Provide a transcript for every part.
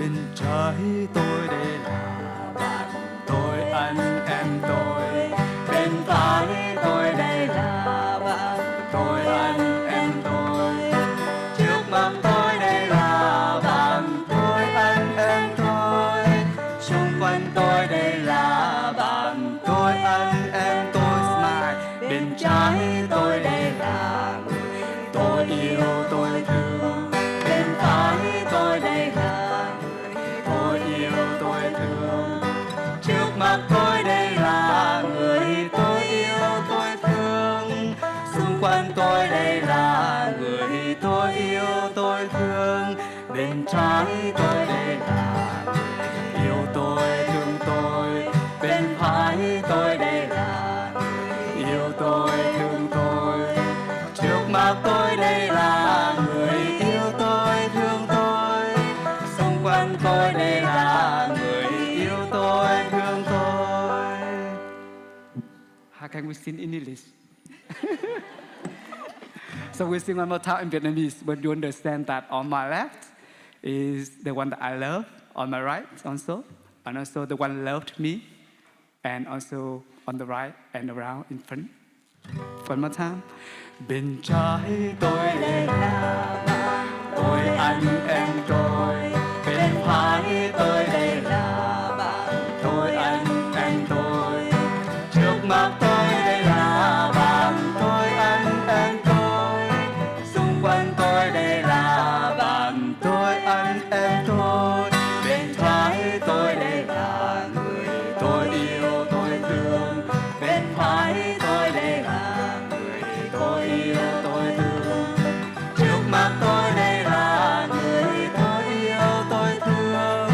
bên trái tôi đây là bạn tôi, anh em tôi. Bên phải tôi đây là bạn tôi, anh em tôi. Trước mặt tôi đây là bạn tôi, anh em tôi. Xung quanh tôi đây là bạn tôi, anh em tôi. Smile. Bên trái tôi đây là người tôi yêu tôi thương. Bên phải tôi đây là người tôi yêu tôi thương. Trước mặt tôi đây là người tôi yêu tôi thương. Xung quanh tôi đây là người tôi yêu tôi thương. Bên trái tôi đây là người yêu tôi thương tôi. Bên phải tôi đây là người yêu tôi thương tôi. Trước mặt tôi đây là người yêu tôi thương tôi. Xung quanh tôi đây là người yêu tôi thương tôi. How can we sing in English? So we sing one more time in Vietnamese, but you understand that on my left is the one that I love, on my right also, and also the one loved me, and also on the right and around in front. One more time. Bên trái tôi đây là bạn tôi, anh em tôi. Bên phải tôi đây là bạn tôi, anh em tôi. Trước mặt tôi đây là bạn tôi, anh em tôi. Xung quanh tôi đây là bạn tôi, anh em tôi. Bên trái tôi đây là người tôi yêu tôi thương. Bên phải tôi đây là người tôi yêu tôi thương. Trước mặt tôi đây là người tôi yêu tôi thương.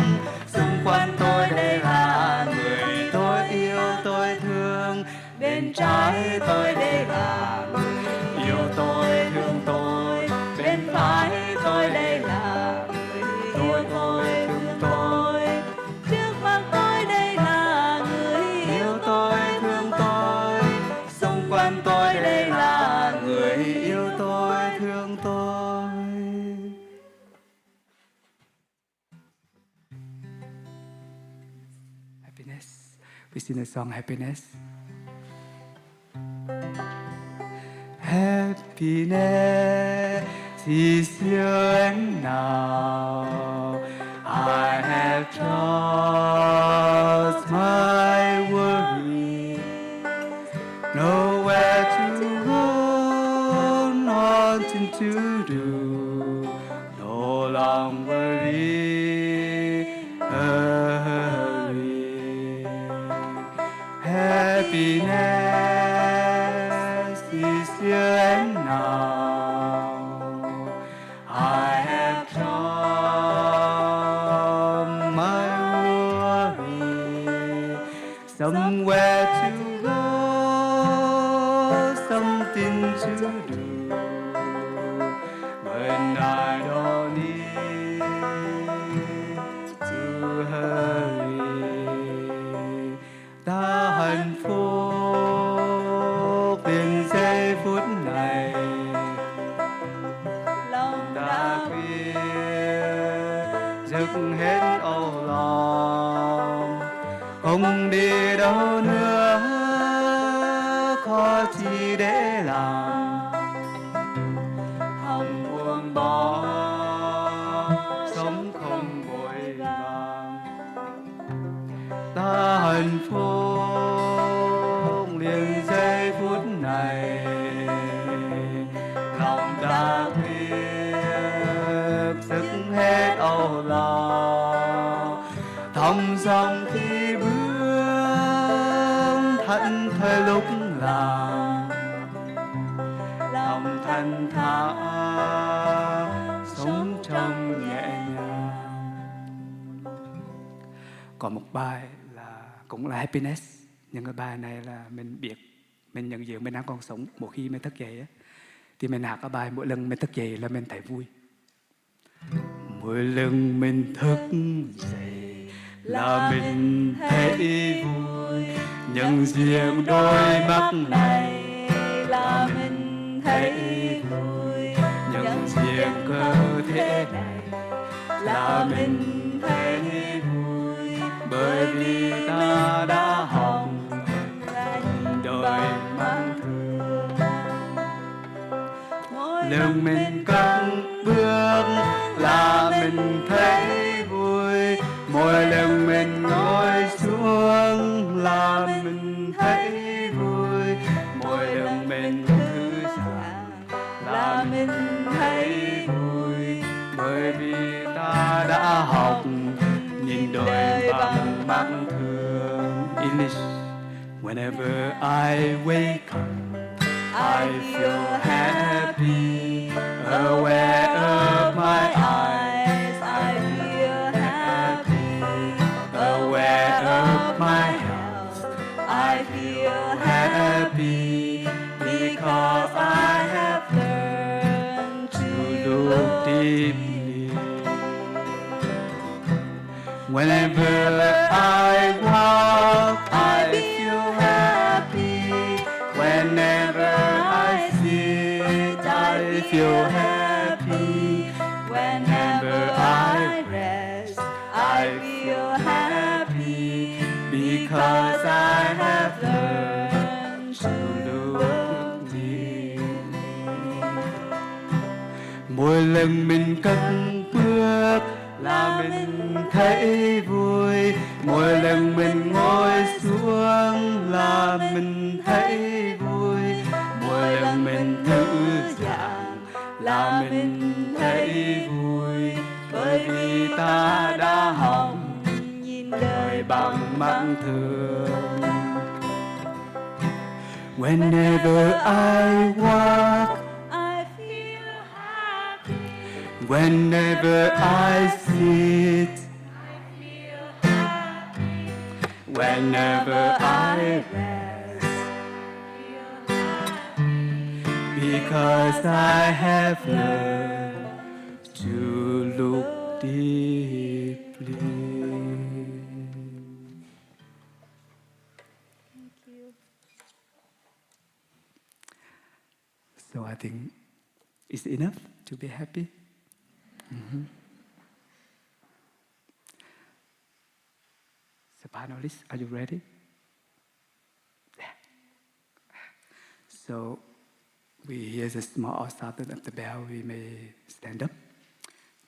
Xung quanh tôi đây là người tôi yêu tôi thương. Bên trái tôi đây là người yêu tôi thương tôi. Bên phải tôi đây là người tôi thương tôi. Trước mặt tôi đây là người yêu tôi thương tôi. Xung quanh tôi đây là người yêu tôi thương tôi. Happiness. We sing the song Happiness. Happiness is here and now. I have lost my worry. Nowhere to go, nothing to do. No longer hurry. Happiness is here and now. I have dropped my worry. Somewhere to go, something to do. But I don't need to hurry. Ta hạnh phúc đến giây phút này. Lòng ta biết dứt hết âu lo, không đi đâu nữa, khó chi để làm. Không buông bỏ, sống không vội vàng. Ta hạnh phúc liền giây phút này. Lòng ta quyết dứt hết âu lo, thong dong khi bước thẫn thờ lúc làm. Lòng thanh thản sống trong nhẹ nhàng. Còn một bài là cũng là Happiness, nhưng cái bài này là mình biết, mình nhận diện mình đang còn sống. Một khi mình thức dậy á, thì mình hát cái bài mỗi lần mình thức dậy là mình thấy vui. Mỗi lần mình thức dậy là mình thấy vui. Nhận diện đôi mắt này là mình thấy vui. Nhận diện cơ thể này là mình thấy vui, bởi vì ta đã học đời mang thương. Lần mình cất bước là mình thấy vui, mỗi lần mình ngồi xuống là mình thấy vui, mỗi lần mình thư giãn là mình thấy vui, bởi vì ta đã học nhìn đời bằng mắt thường. English. Whenever I wake up, I feel happy. Aware of my eyes, I feel happy. Aware of my health, I feel happy. Because I have learned to look deeply. Whenever I walk, I feel happy. Whenever I sit, I feel happy. Whenever I rest, I feel happy. Because I have learned to look deep. Mỗi lần mình cất bước là mình thấy vui, mỗi lần mình ngồi xuống là mình thấy vui, mỗi lần mình thư giãn là mình thấy vui, bởi vì ta đã học nhìn đời bằng mắt thường. Whenever I walk, I feel happy. Whenever I sit, I feel happy. Whenever I rest, I feel happy. Because I have learned to look deeply. Thank you. So I think it's enough to be happy. Mm-hmm. So panelists, are you ready? Yeah. So we hear the small sound of the bell. We may stand up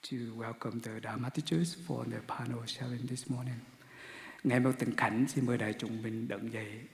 to welcome the Dharma teachers for the panel sharing this morning. Nghe một tình cảnh, xin mời đại chúng mình đứng dậy.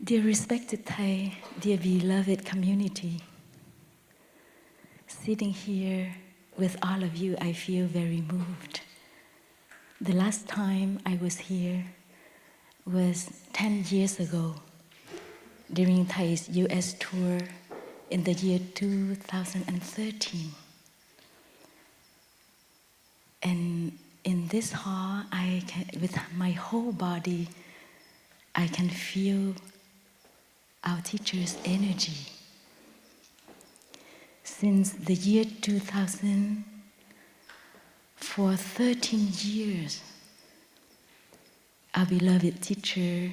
Dear respected Thay, dear beloved community, sitting here with all of you, I feel very moved. The last time I was here was 10 years ago during Thay's US tour in the year 2013. And in this hall, with my whole body, I can feel our teacher's energy. Since the year 2000, for 13 years, our beloved teacher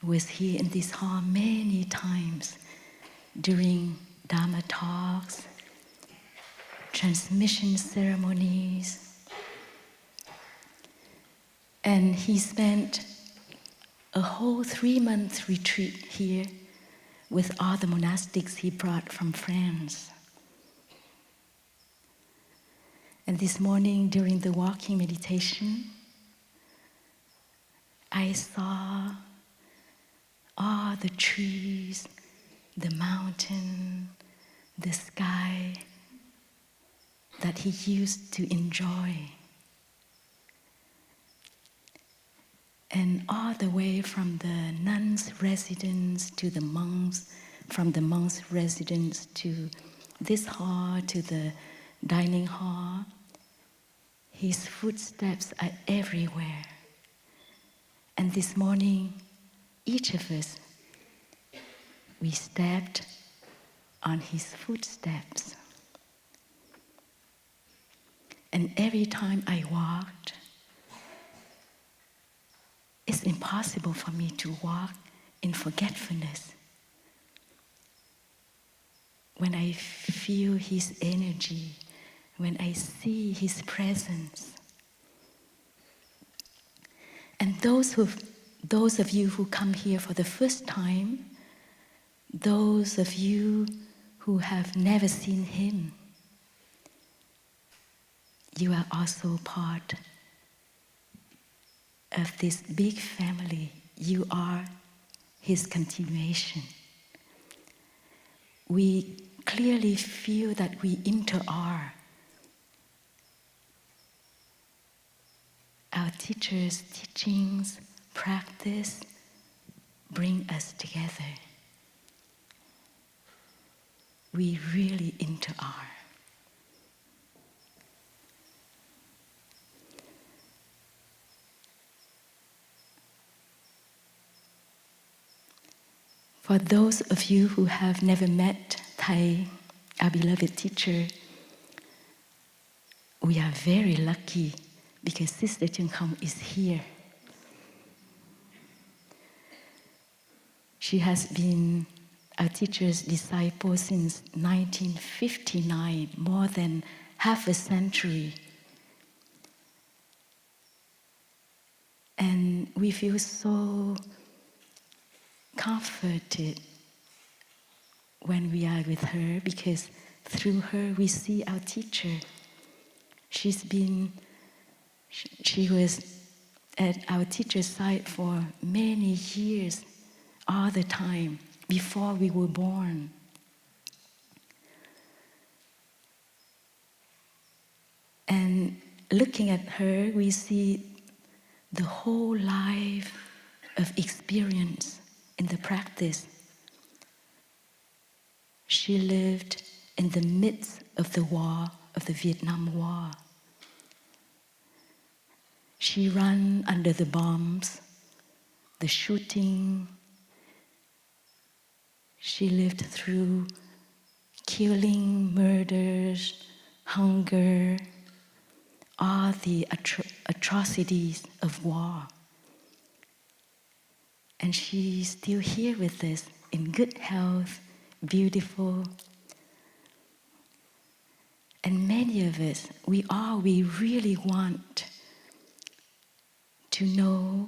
was here in this hall many times during Dharma talks, transmission ceremonies, and he spent a whole 3-month retreat here with all the monastics he brought from France. And this morning during the walking meditation, I saw all the trees, the mountain, the sky that he used to enjoy. And all the way from the nuns' residence to the monks, from the monks' residence to this hall, to the dining hall, his footsteps are everywhere. And this morning, each of us, we stepped on his footsteps. And every time I walked, it's impossible for me to walk in forgetfulness. When I feel his energy, when I see his presence. And those of you who come here for the first time, those of you who have never seen him, you are also part of this big family. You are his continuation. We clearly feel that we inter-are. Our teachers' teachings, practice, bring us together. We really inter-are. For those of you who have never met Thay, our beloved teacher, we are very lucky because Sister Khong is here. She has been our teacher's disciple since 1959, more than half a century. And we feel so comforted when we are with her because through her we see our teacher. She was at our teacher's side for many years, all the time, before we were born. And looking at her, we see the whole life of experience in the practice. She lived in the midst of the war, of the Vietnam War. She ran under the bombs, the shooting. She lived through killing, murders, hunger, all the atrocities of war. And she's still here with us in good health, beautiful. And many of us, we really want to know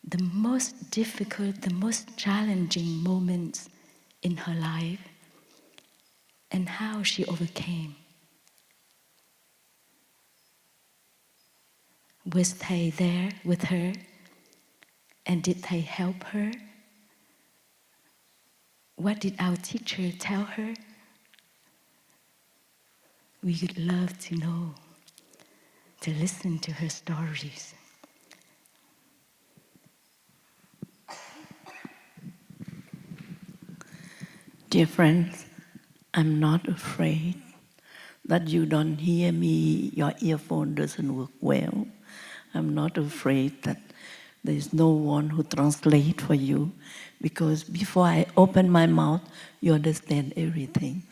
the most difficult, the most challenging moments in her life and how she overcame. Was Thay there with her? And did Thay help her? what did our teacher tell her? We would love to know, to listen to her stories. Dear friends, I'm not afraid that you don't hear me, your earphone doesn't work well. I'm not afraid that there is no one who translates for you, because before I open my mouth, you understand everything.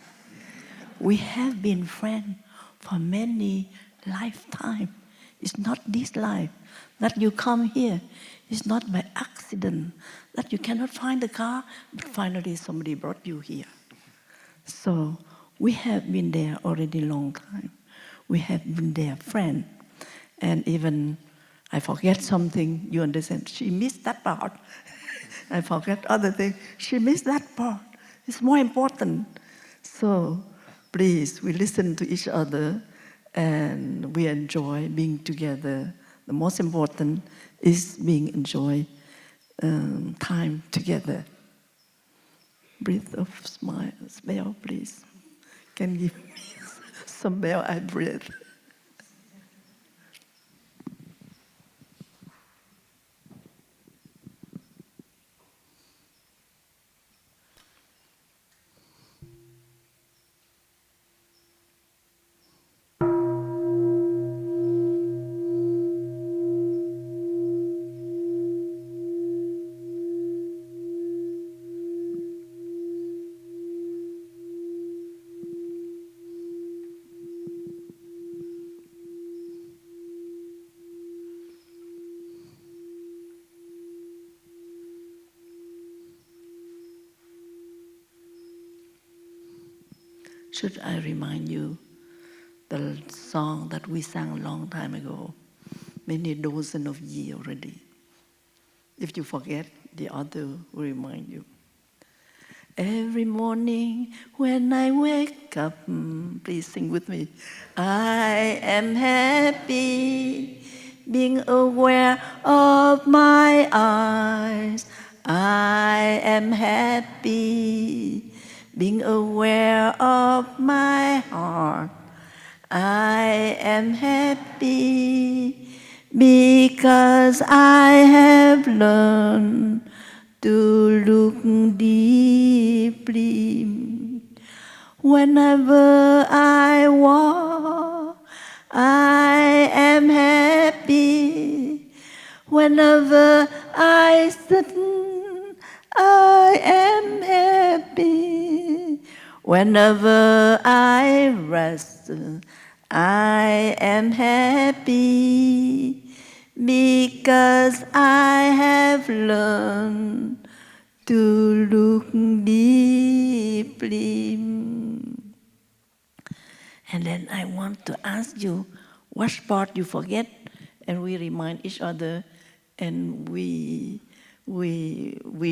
We have been friends for many lifetimes. It's not this life that you come here. It's not by accident that you cannot find the car, but finally somebody brought you here. So we have been there already long time. We have been there friend. And even I forget something, you understand, she missed that part. I forget other thing, she missed that part. It's more important. So please, we listen to each other and we enjoy being together. The most important is being enjoy time together. Breathe of smile, smell, please. Can give me some smell, I breathe. Should I remind you the song that we sang a long time ago, many dozens of years already? If you forget, the other will remind you. Every morning when I wake up, please sing with me. I am happy, being aware of my eyes. I am happy, being aware of my heart. I am happy because I have learned to look deeply. Whenever I walk, I am happy. Whenever I sit, I am happy. Whenever I rest, I am happy because I have learned to look deeply. And then I want to ask you, what part you forget? And we remind each other, and we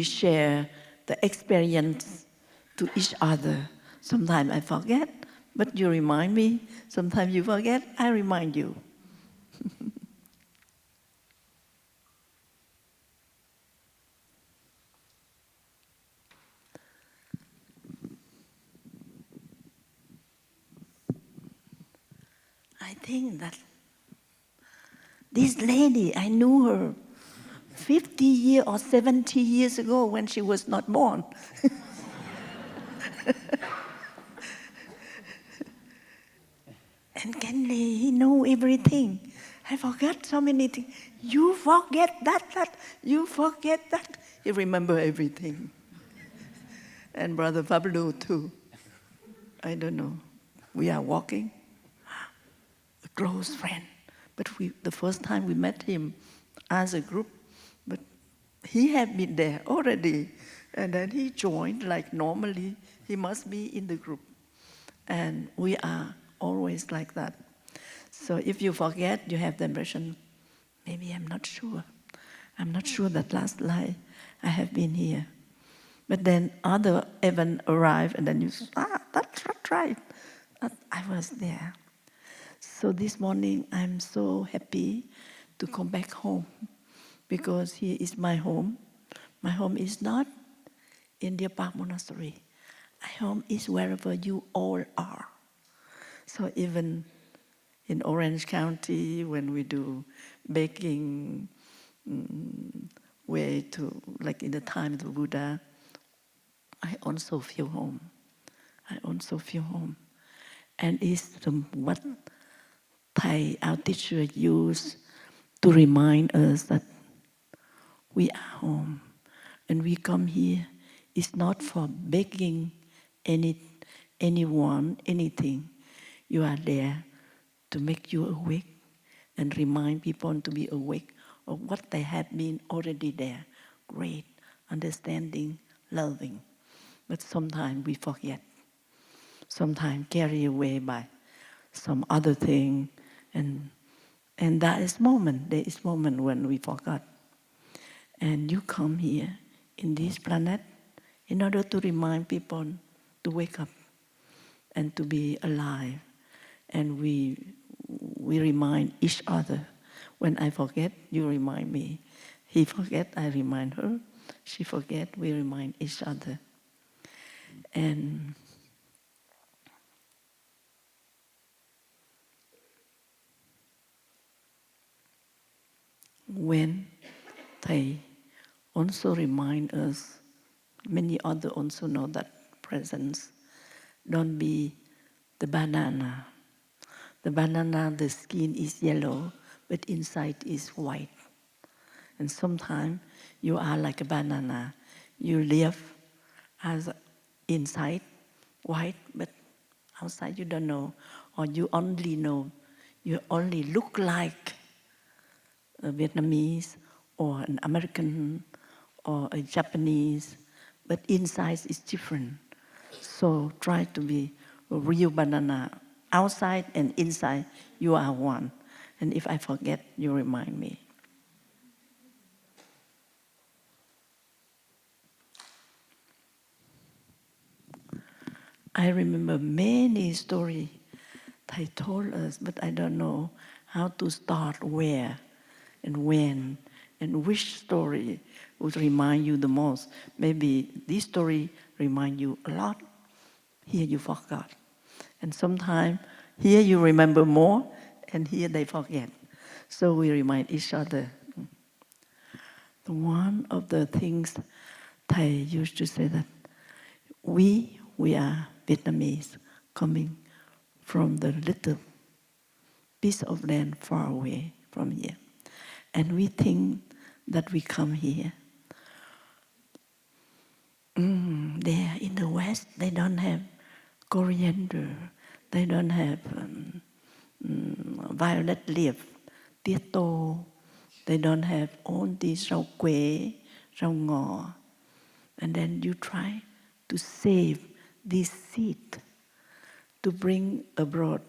share the experience to each other. Sometimes I forget, but you remind me. Sometimes you forget, I remind you. I think that this lady, I knew her 50 years or 70 years ago when she was not born. And Kenley, he know everything. I forgot so many things. You forget that, you forget that. He remember everything. And Brother Pablo too. I don't know. We are walking, a close friend. But the first time we met him as a group, but he had been there already. And then he joined like normally. He must be in the group. And we are always like that. So if you forget, you have the impression, maybe I'm not sure. I'm not sure that last life I have been here. But then other event arrive, and then you say, that's right. I was there. So this morning, I'm so happy to come back home, because here is my home. My home is not in Deer Park Monastery. Home is wherever you all are. So even in Orange County, when we do baking way to, like in the time of the Buddha, I also feel home. I also feel home. And it's what Thay, our teacher, used to remind us that we are home. And we come here, it's not for begging anyone, anything. You are there to make you awake and remind people to be awake of what they have been already there. Great, understanding, loving. But sometimes we forget. Sometimes carried away by some other thing. And there is moment when we forgot. And you come here in this planet in order to remind people to wake up and to be alive. And we remind each other. When I forget, you remind me. He forget, I remind her. She forget, we remind each other. And when Thầy also remind us, many others also know that presence, don't be the banana. The banana, the skin is yellow, but inside is white. And sometimes you are like a banana. You live as inside white, but outside you don't know, or you only know, you only look like a Vietnamese or an American or a Japanese, but inside is different. So try to be a real banana. Outside and inside, you are one. And if I forget, you remind me. I remember many stories Thầy told us, but I don't know how to start where and when and which story would remind you the most. Maybe this story remind you a lot. Here you forgot. And sometimes here you remember more and here they forget. So we remind each other. One of the things Thầy used to say that we are Vietnamese coming from the little piece of land far away from here. And we think that we come here. There in the West, they don't have coriander, they don't have violet leaf, tiết tô, they don't have all these rau quế, rau ngò. And then you try to save this seed to bring abroad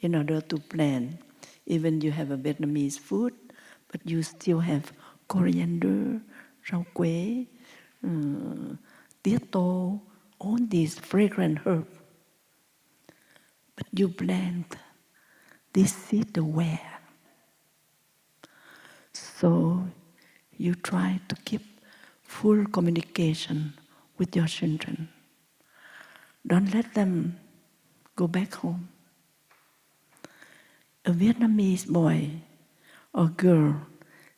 in order to plant. Even you have a Vietnamese food, but you still have coriander, rau quế, tiết tô, all these fragrant herbs. But you plant this seed where? So you try to keep full communication with your children. Don't let them go back home. A Vietnamese boy or girl,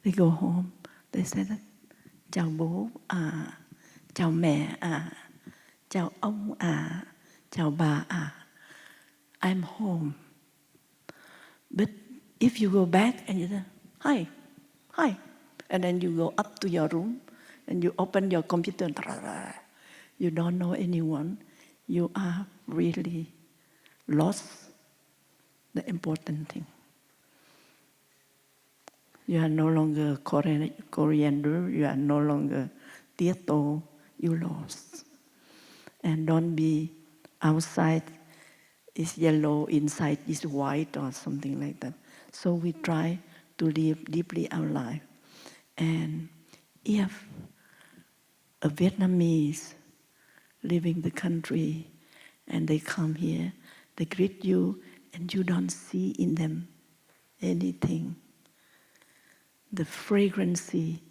they go home, they say that, chào bố à, chào mẹ à, chào ông à, chào bà à, I'm home. But if you go back and you say, hi, hi, and then you go up to your room and you open your computer, you don't know anyone, you are really lost the important thing. You are no longer coriander, you are no longer tiết tô, you lost. And don't be outside is yellow, inside is white or something like that. So we try to live deeply our life. And if a Vietnamese leaving the country and they come here, they greet you and you don't see in them anything. The fragrancy,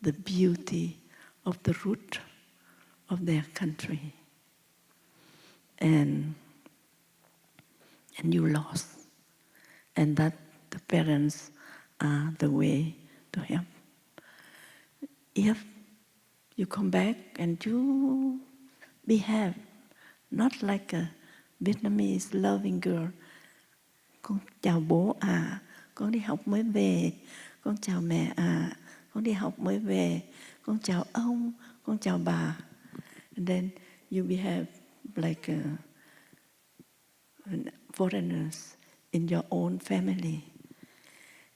the beauty of the root of their country. And you lost. And that the parents are the way to help. If you come back and you behave not like a Vietnamese loving girl, con chào bố à, con đi học mới về, con chào mẹ à, con đi học mới về, con chào ông, con chào bà. And then you behave like foreigners in your own family.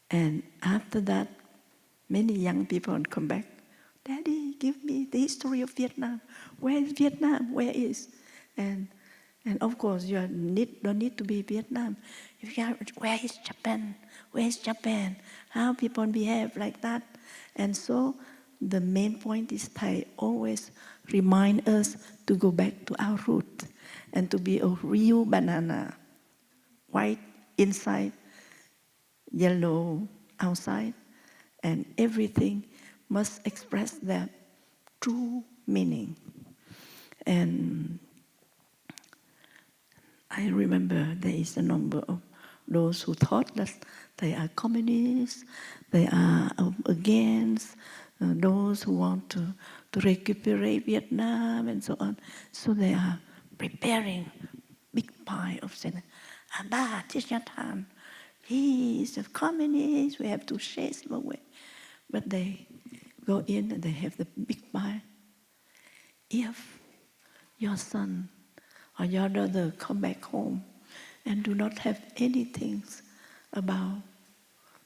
And after that, many young people come back. Daddy, give me the history of Vietnam. Where is Vietnam? Where is? And of course, you don't need to be Vietnam. If you are, where is Japan? Where is Japan? How people behave like that? And so the main point is Thay always remind us to go back to our root and to be a real banana, white inside, yellow outside, and everything must express their true meaning. And I remember there is a number of those who thought that they are communists, they are against those who want to recuperate Vietnam and so on. So they are preparing big pile of saying, Thich Nhat Hanh, he is a communist, we have to chase him away. But they go in and they have the big pile. If your son or your daughter come back home and do not have anything about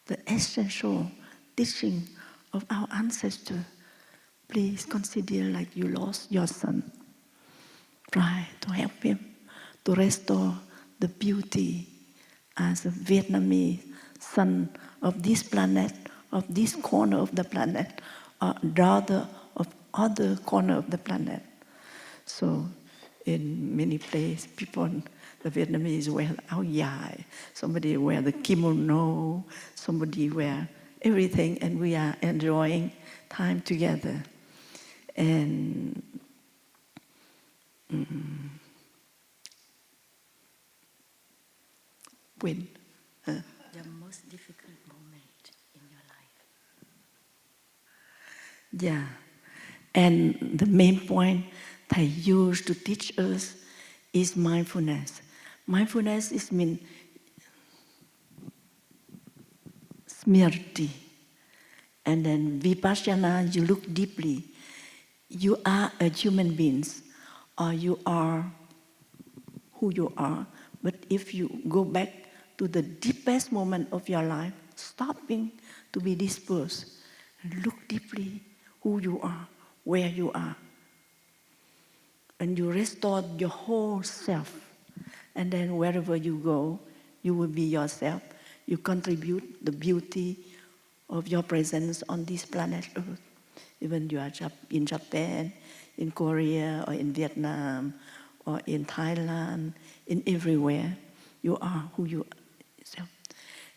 the essential teaching of our ancestors, please consider like you lost your son. Try to help him to restore the beauty as a Vietnamese son of this planet, of this corner of the planet, or daughter of other corner of the planet. So in many places, people, the Vietnamese wear áo dài, somebody wear the kimono, somebody wear everything, and we are enjoying time together. And when the most difficult moment in your life. Yeah, and the main point Thầy used to teach us is mindfulness. Mindfulness is mean smriti. And then vipassana, you look deeply. You are a human being, or you are who you are. But if you go back to the deepest moment of your life, stopping to be dispersed, and look deeply who you are, where you are. And you restore your whole self. And then wherever you go, you will be yourself. You contribute the beauty of your presence on this planet Earth. Even you are in Japan, in Korea, or in Vietnam, or in Thailand, in everywhere, you are who you are.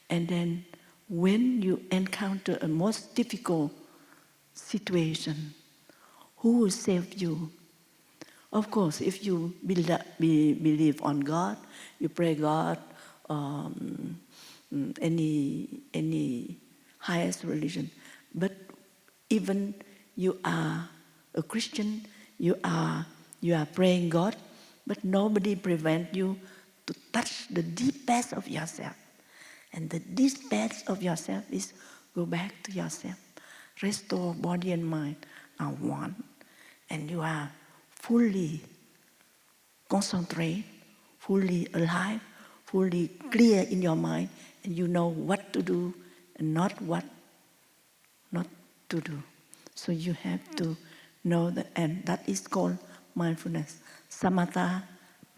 And then when you encounter a most difficult situation, who will save you? Of course, if you believe on God, you pray God, any highest religion. But even you are a Christian, you are praying God, but nobody prevents you to touch the deepest of yourself. And the deepest of yourself is go back to yourself. Restore body and mind are one. And you are fully concentrated, fully alive, fully clear in your mind, and you know what to do and not what not to do. So you have to know that, and that is called mindfulness. Samatha,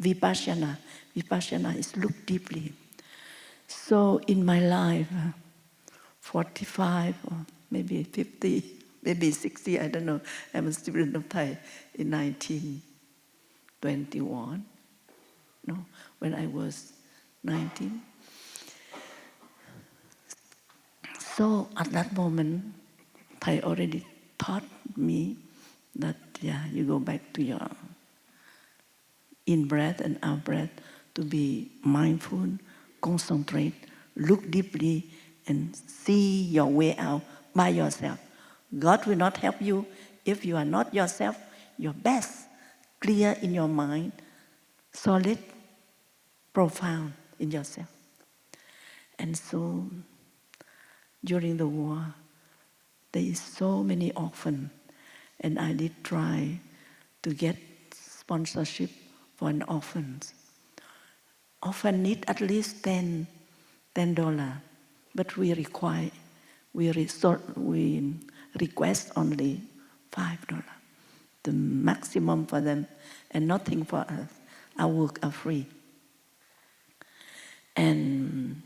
vipassana. Vipassana is look deeply. So in my life, 45 or maybe 50, maybe 60, I don't know. I'm a student of Thai in 1921. No, when I was 19. So at that moment, Thai already taught me that Yeah, you go back to your in-breath and out-breath to be mindful, concentrate, look deeply, and see your way out by yourself. God will not help you if you are not yourself, your best, clear in your mind, solid, profound in yourself. And so, during the war, there is so many orphans, and I did try to get sponsorship for an orphan. Orphan need at least $10, but we request only $5, the maximum for them, and nothing for us. Our work are free. And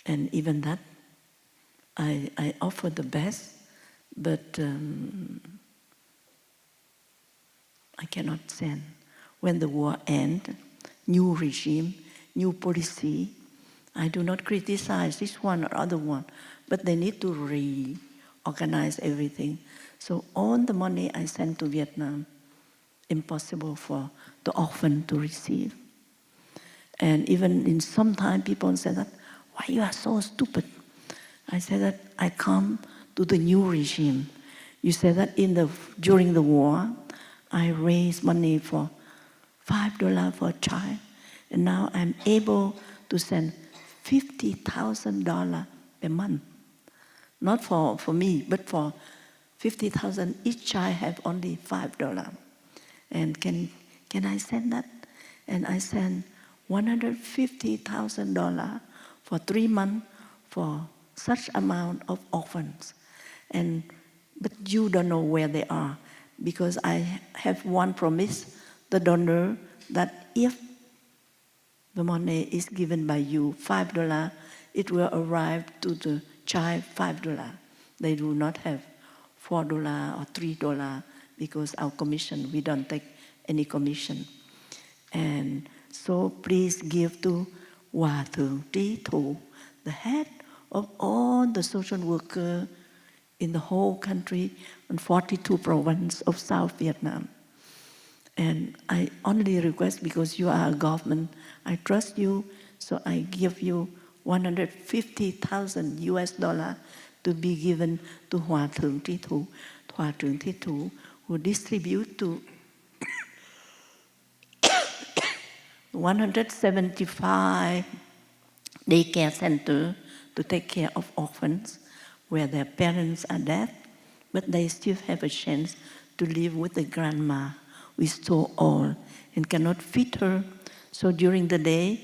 even that, I offer the best, but I cannot send. When the war ends, new regime, new policy, I do not criticize this one or other one, but they need to reorganize everything. So all the money I send to Vietnam, impossible for the orphan to receive. And even in some time, people say that, why you are so stupid? I say that I come to the new regime. You say that during the war, I raised money for $5 for a child, and now I'm able to send $50,000 a month. Not for me, but for 50,000, each child have only $5. And can I send that? And I send $150,000 for 3 months for such amount of orphans. But you don't know where they are, because I have one promise, the donor, that if the money is given by you, $5, it will arrive to the child $5. They do not have $4 or $3 because our commission, we don't take any commission. And so please give to Hòa Thượng Trí Thụ, the head of all the social workers in the whole country and 42 provinces of South Vietnam. And I only request, because you are a government, I trust you, so I give you $150,000 to be given to Hòa Thượng Trí Thụ. Hòa Thượng Trí Thụ who distribute to 175 daycare centers to take care of orphans where their parents are dead, but they still have a chance to live with the grandma who is so old and cannot feed her. So during the day,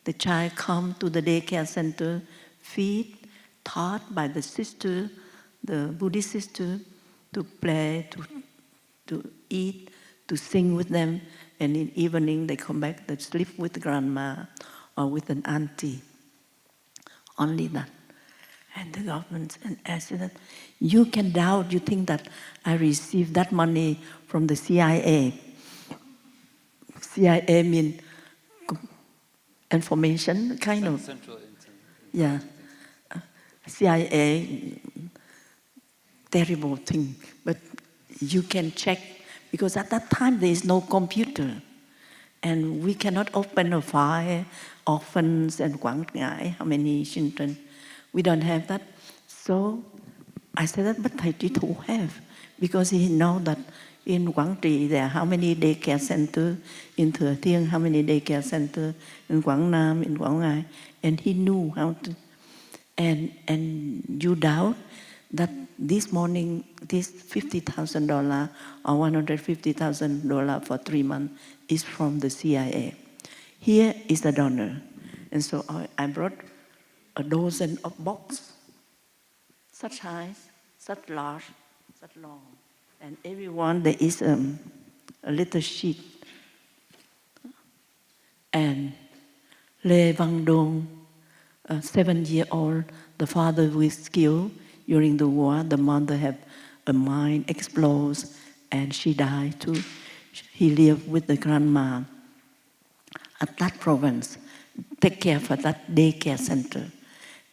the child comes to the daycare center, feed, taught by the sister, the Buddhist sister, to play, to eat, to sing with them, and in the evening they come back, they sleep with grandma or with an auntie. Only that. And the government said that you can doubt, you think that I received that money from the CIA. CIA means information, kind of. Central Yeah. CIA, terrible thing. But you can check, because at that time there is no computer. And we cannot open a file, orphans and Quảng Ngãi, how many children. We don't have that. So I said that, but Thầy Trí Thụ have, because he know that in Quảng Trị there are how many daycare centers, in Thừa Thiên how many daycare centers, in Quảng Nam, in Quảng Ngãi, and he knew how to. And you doubt that this morning, this $50,000 or $150,000 for 3 months is from the CIA. Here is the donor. And so I brought a dozen of boxes, such high, such large, such long. And everyone, there is a little sheet. And Lê Văn Đôn, 7-year-old, the father with skill during the war, the mother had a mine explodes and she died too. He lived with the grandma at that province, take care for that daycare center.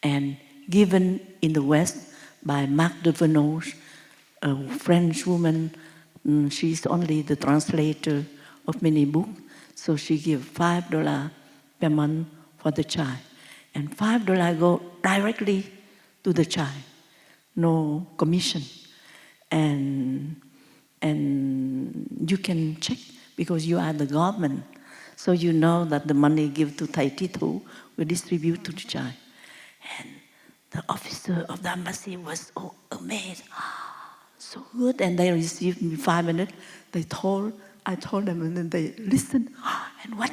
And given in the West by Marc de Venoge, a French woman She's only the translator of many books, so she gives $5 per month for the child. And $5 go directly to the child, no commission. And you can check because you are the government. So you know that the money given to Thầy Thi Thủ will distribute to the child. And the officer of the embassy was amazed. So good, and they received me 5 minutes. I told them, and then they listened. And what?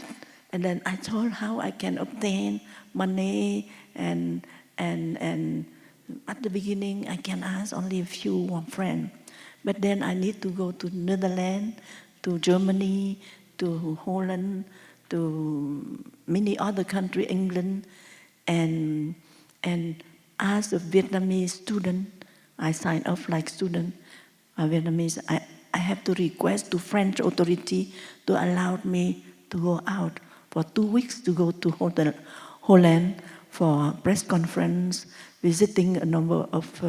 And then I told how I can obtain money, and at the beginning I can ask only a few friends, but then I need to go to Netherlands, to Germany, to Holland, to many other countries, England, and as a Vietnamese student, I signed up like student. Vietnamese, I have to request to French authority to allow me to go out for 2 weeks to go to Holland for press conference, visiting a number of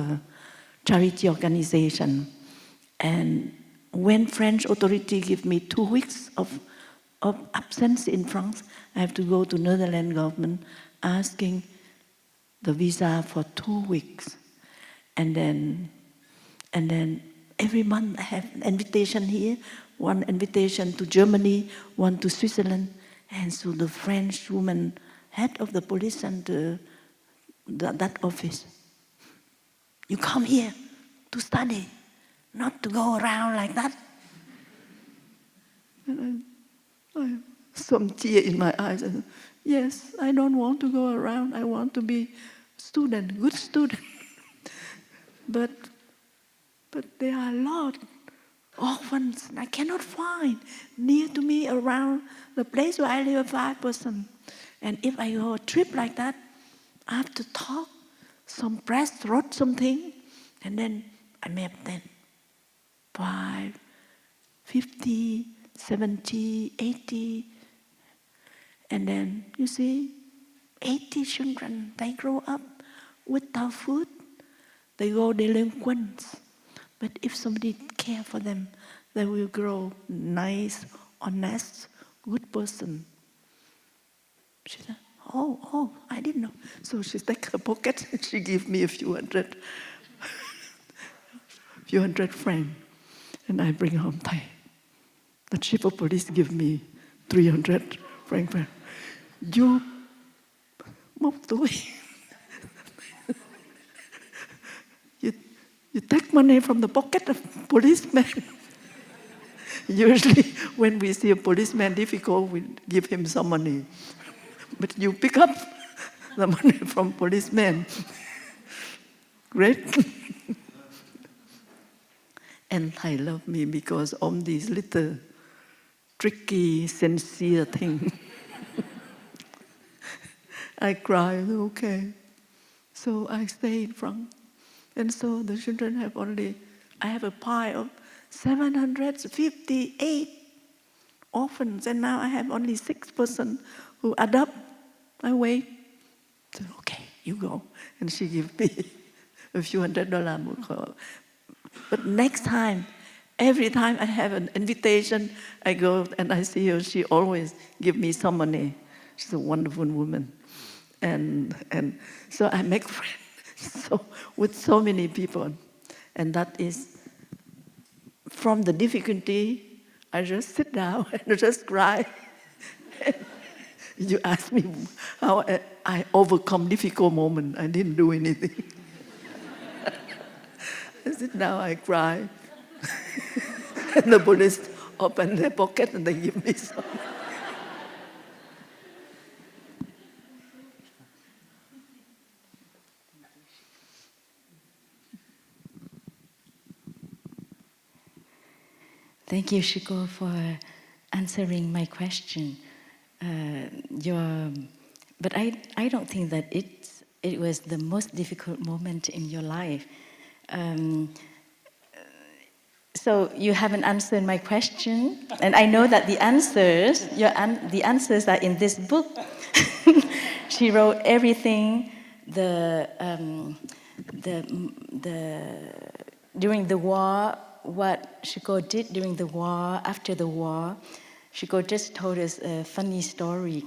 charity organizations. And when French authority give me 2 weeks of absence in France, I have to go to Netherlands government asking the visa for 2 weeks. And then every month I have an invitation here, one invitation to Germany, one to Switzerland. And so the French woman, head of the police and that office, you come here to study, not to go around like that. And I some tear in my eyes. And, yes, I don't want to go around. I want to be student, good student. But there are a lot of orphans I cannot find near to me around the place where I live, 5%. And if I go a trip like that, I have to talk. Some press wrote something, and then I may obtain 5, 50, 70, 80. And then, you see, 80 children, they grow up without food. They go delinquents. But if somebody care for them, they will grow nice, honest, good person. She said, oh, I didn't know. So she take her pocket and she give me a few hundred francs. And I bring home Thầy. The chief of police give me 300 francs. You móc túi. You take money from the pocket of policeman. Usually, when we see a policeman difficult, we give him some money. But you pick up the money from policeman. Great. And Thầy love me because of these little tricky, sincere things. I cry, okay. So I stay in front. And so the children have I have a pile of 758 orphans, and now I have only 6% who adopt. I wait. So, okay, you go. And she gives me a few $100. But next time, every time I have an invitation, I go and I see her, she always gives me some money. She's a wonderful woman. And so I make friends. With so many people. And that is, from the difficulty, I just sit down and just cry. You ask me how I overcome difficult moments. I didn't do anything. I sit down, I cry. And the police open their pocket and they give me some. Thank you, Shiko, for answering my question. But I don't think that it was the most difficult moment in your life. So you haven't answered my question, and I know that the answers are in this book. She wrote everything. During the war, what Shiko did during the war, after the war. Shiko just told us a funny story,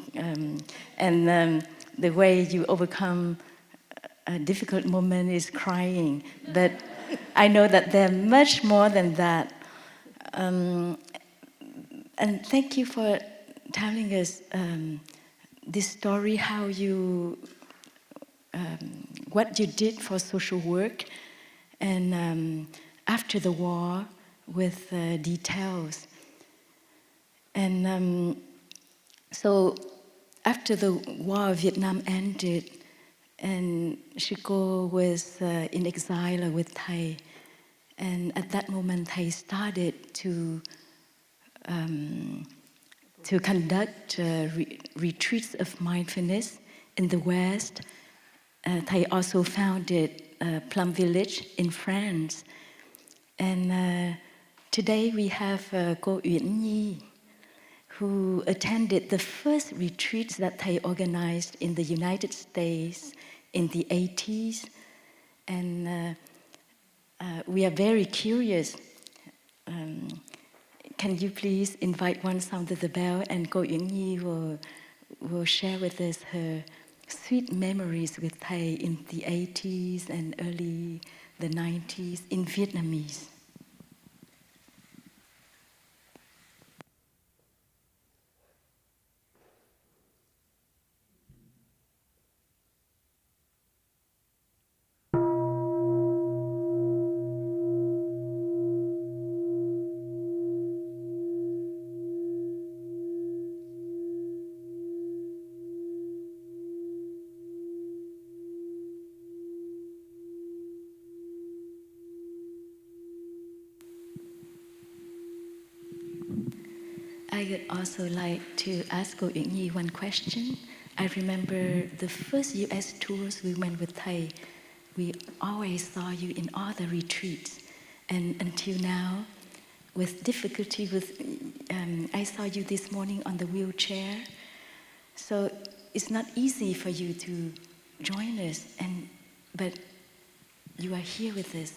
and the way you overcome a difficult moment is crying. But I know that there are much more than that. And thank you for telling us this story, how you, what you did for social work, and after the war with details. And so after the war, Vietnam ended, and Shiko was in exile with Thay. And at that moment, Thay started to conduct retreats of mindfulness in the West. Thay also founded Plum Village in France. And today we have cô Uyển Nghi, who attended the first retreats that Thay organized in the United States in the 80s. And we are very curious. Can you please invite one sound of the bell, and cô Uyển Nhi will share with us her sweet memories with Thay in the 80s and early the 90s in Vietnamese. I would also like to ask cô Uyển Nhi one question. I remember the first US tours we went with Thay. We always saw you in all the retreats. And until now, with difficulty, I saw you this morning on the wheelchair. So it's not easy for you to join us, but you are here with us.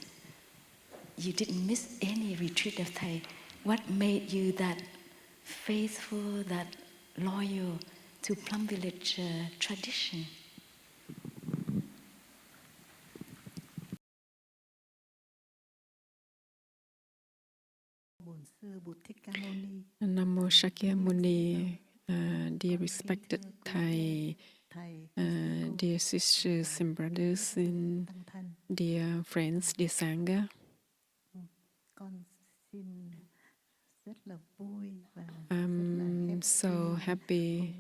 You didn't miss any retreat of Thay. What made you that faithful, that loyal to Plum Village tradition? Namo Shakyamuni, dear respected Thai, dear sisters and brothers, and dear friends, dear Sangha. I'm so happy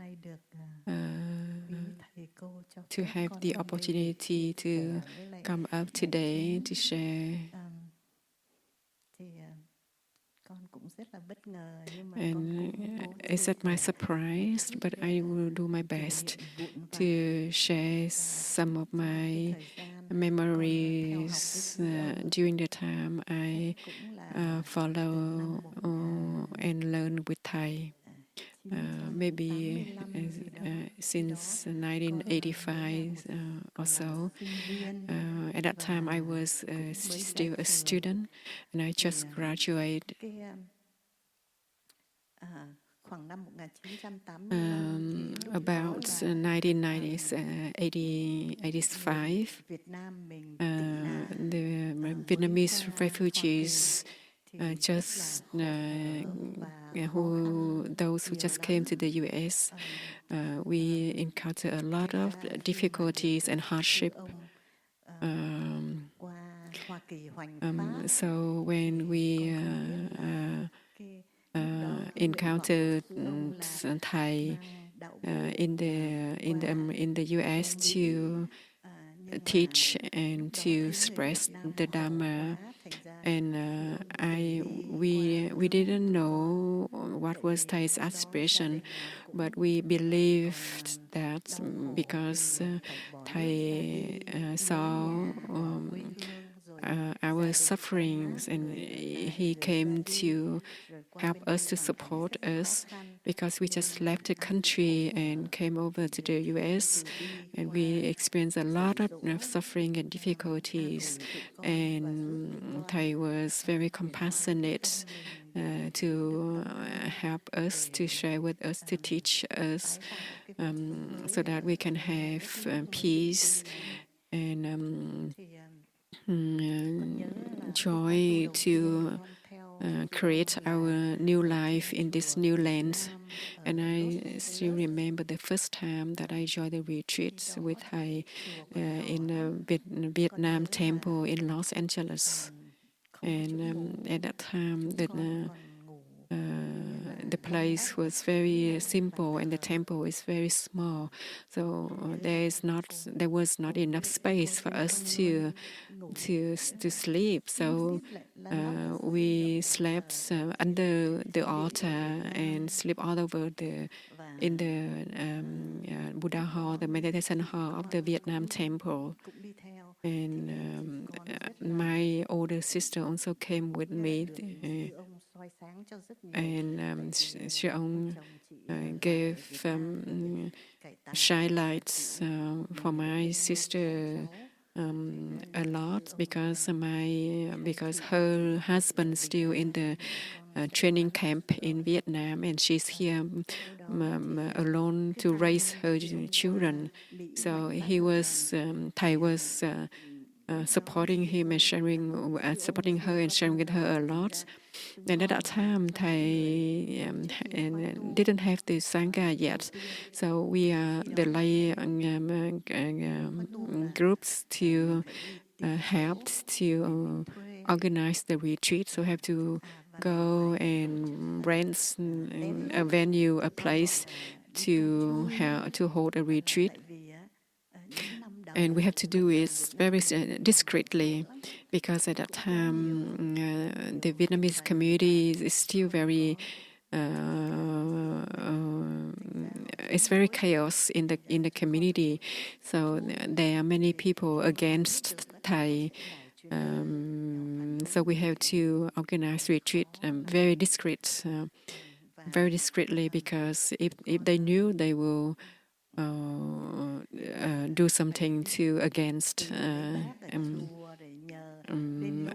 to have the opportunity to come up today to share. And it's at my surprise, but I will do my best to share some of my memories during the time I follow and learn with Thay. Maybe since 1985 or so. At that time, I was still a student, and I just graduated. About 1985, the Vietnamese refugees those who just came to the U.S., we encountered a lot of difficulties and hardship. So when we encountered Thai in the U.S. to teach and to spread the Dharma, and we didn't know what was Thai's aspiration, but we believed that because Thai saw our sufferings, and he came to help us, to support us because we just left the country and came over to the U.S. and we experienced a lot of suffering and difficulties. And Thay was very compassionate to help us, to share with us, to teach us, so that we can have peace and joy to create our new life in this new land. And I still remember the first time that I joined the retreat with Thay in a Vietnam temple in Los Angeles. And at that time, the place was very simple and the temple is very small, so there was not enough space for us to sleep. So we slept under the altar and sleep all over in the Buddha hall, the meditation hall of the Vietnam temple. And my older sister also came with me, and she gave shy lights for my sister a lot, because her husband still in the training camp in Vietnam, and she's here alone to raise her children. So Thay was supporting him and supporting her and sharing with her a lot. And at that time, Thay didn't have the Sangha yet, so we are the lay groups to helped to organize the retreat. So have to go and rent a venue, a place to hold a retreat. And we have to do it very discreetly, because at that time the Vietnamese community is still very it's very chaos in the community. So there are many people against Thay. So we have to organize retreat very discreetly, because if they knew, they will do something against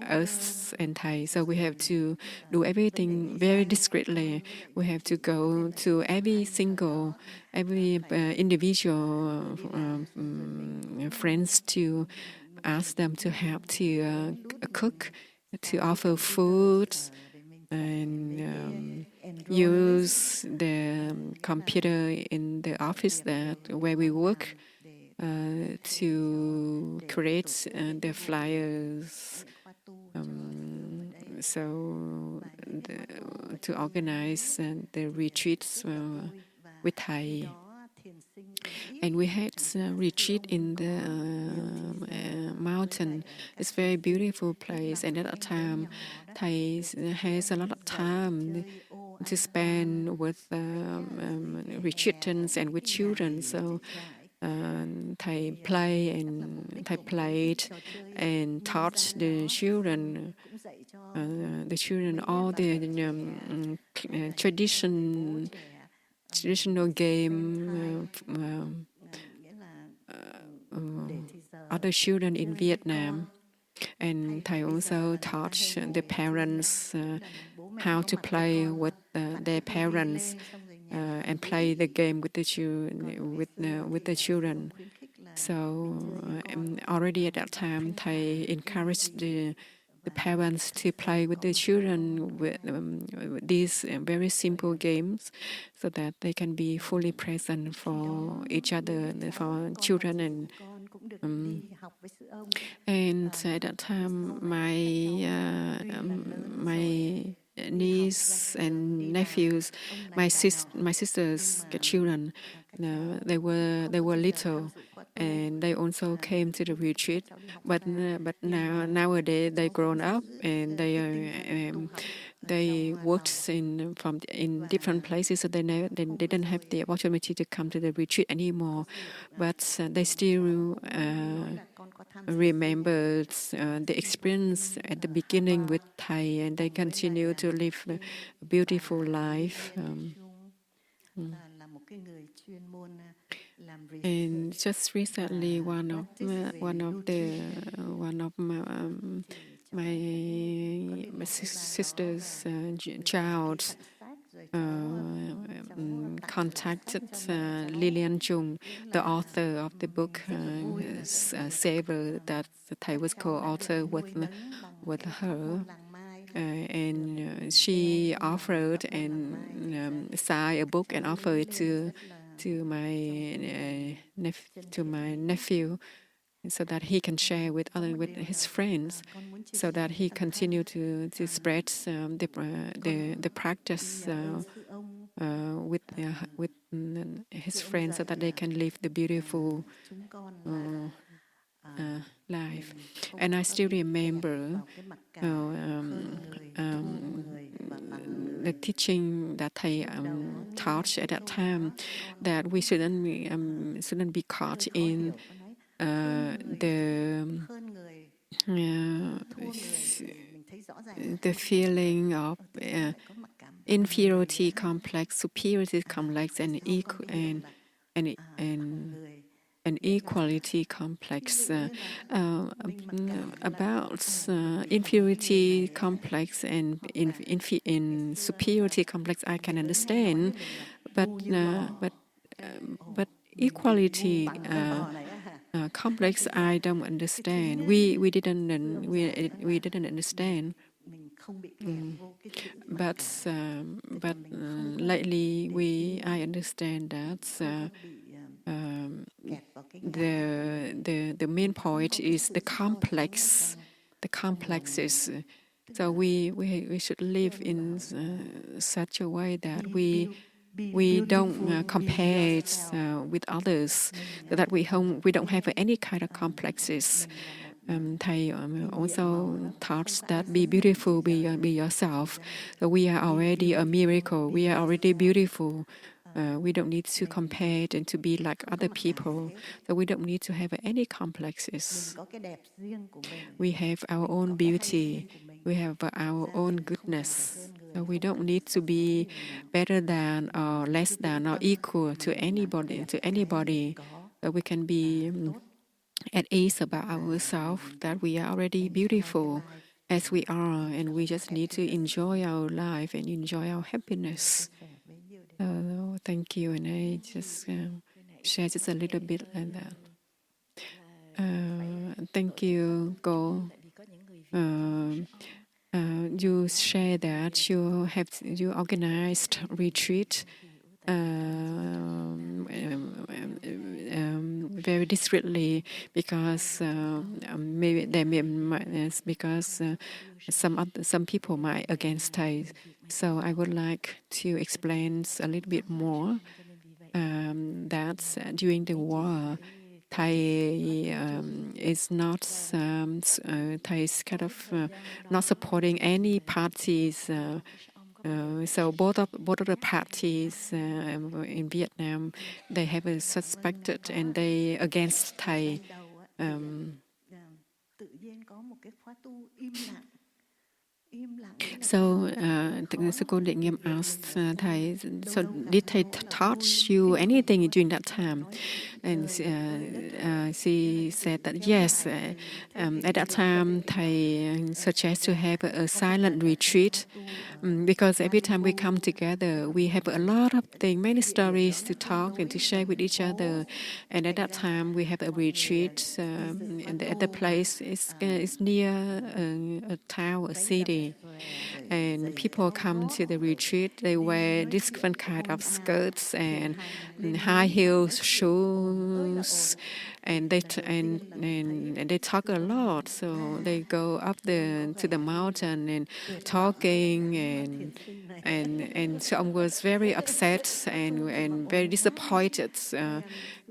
us and Thay. So we have to do everything very discreetly. We have to go to every individual friends to ask them to help to cook, to offer food, and use the computer in the office where we work to create the flyers. To organize the retreats with Thay. And we had a retreat in the mountain. It's a very beautiful place. And at that time, Thay has a lot of time to spend with retreatants and with children. So Thay played and taught the children all the traditional game. Other children in Vietnam, and Thay also taught the parents how to play with their parents and play the game with the children. So already at that time, Thay encouraged the parents to play with the children with these very simple games, so that they can be fully present for each other, for children. And at that time, my niece and nephews, my sister's children, they were little, and they also came to the retreat. But nowadays they grown up, and they worked in different places, so they didn't have the opportunity to come to the retreat anymore. But they still remembered the experience at the beginning with Thay, and they continue to live a beautiful life. And just recently, one of my sister's child contacted Lilian Jung, the author of the book Savor, that Thay was co-author with her. And she offered and signed a book and offered it to my nephew, so that he can share with his friends, so that he continue to spread the practice with his friends, so that they can live the beautiful life. And I still remember the teaching that Thay taught at that time, that we shouldn't be caught in the feeling of inferiority complex, superiority complex, and equality complex. About inferiority complex and in superiority complex, I can understand, but equality complex, I don't understand. We didn't understand. But lately I understand that the main point is the complexes. So we should live in such a way that we don't compare it with others, so that we don't have any kind of complexes. Thay also taught that be beautiful, be yourself. So we are already a miracle. We are already beautiful. We don't need to compare it and to be like other people. So we don't need to have any complexes. We have our own beauty. We have our own goodness. So we don't need to be better than or less than or equal to anybody. So we can be at ease about ourselves, that we are already beautiful as we are, and we just need to enjoy our life and enjoy our happiness. Thank you, and I just share just a little bit like that. Thank you, Go. You share that you organized retreat very discreetly, because maybe because some people might against Thay. So I would like to explain a little bit more that during the war, Thay is not Thay is kind of not supporting any parties. So both of the parties in Vietnam, they have suspected and they against Thay. So the Golden Nghiem asked Thay, so did Thay touch you anything during that time? And she said that yes, at that time Thay suggested to have a silent retreat, because every time we come together, we have a lot of things, many stories to talk and to share with each other. And at that time, we have a retreat, and at the place is near a town, a city. And people come to the retreat. They wear different kind of skirts and high heels shoes, and they talk a lot. So they go up to the mountain and talking, and so I was very upset and very disappointed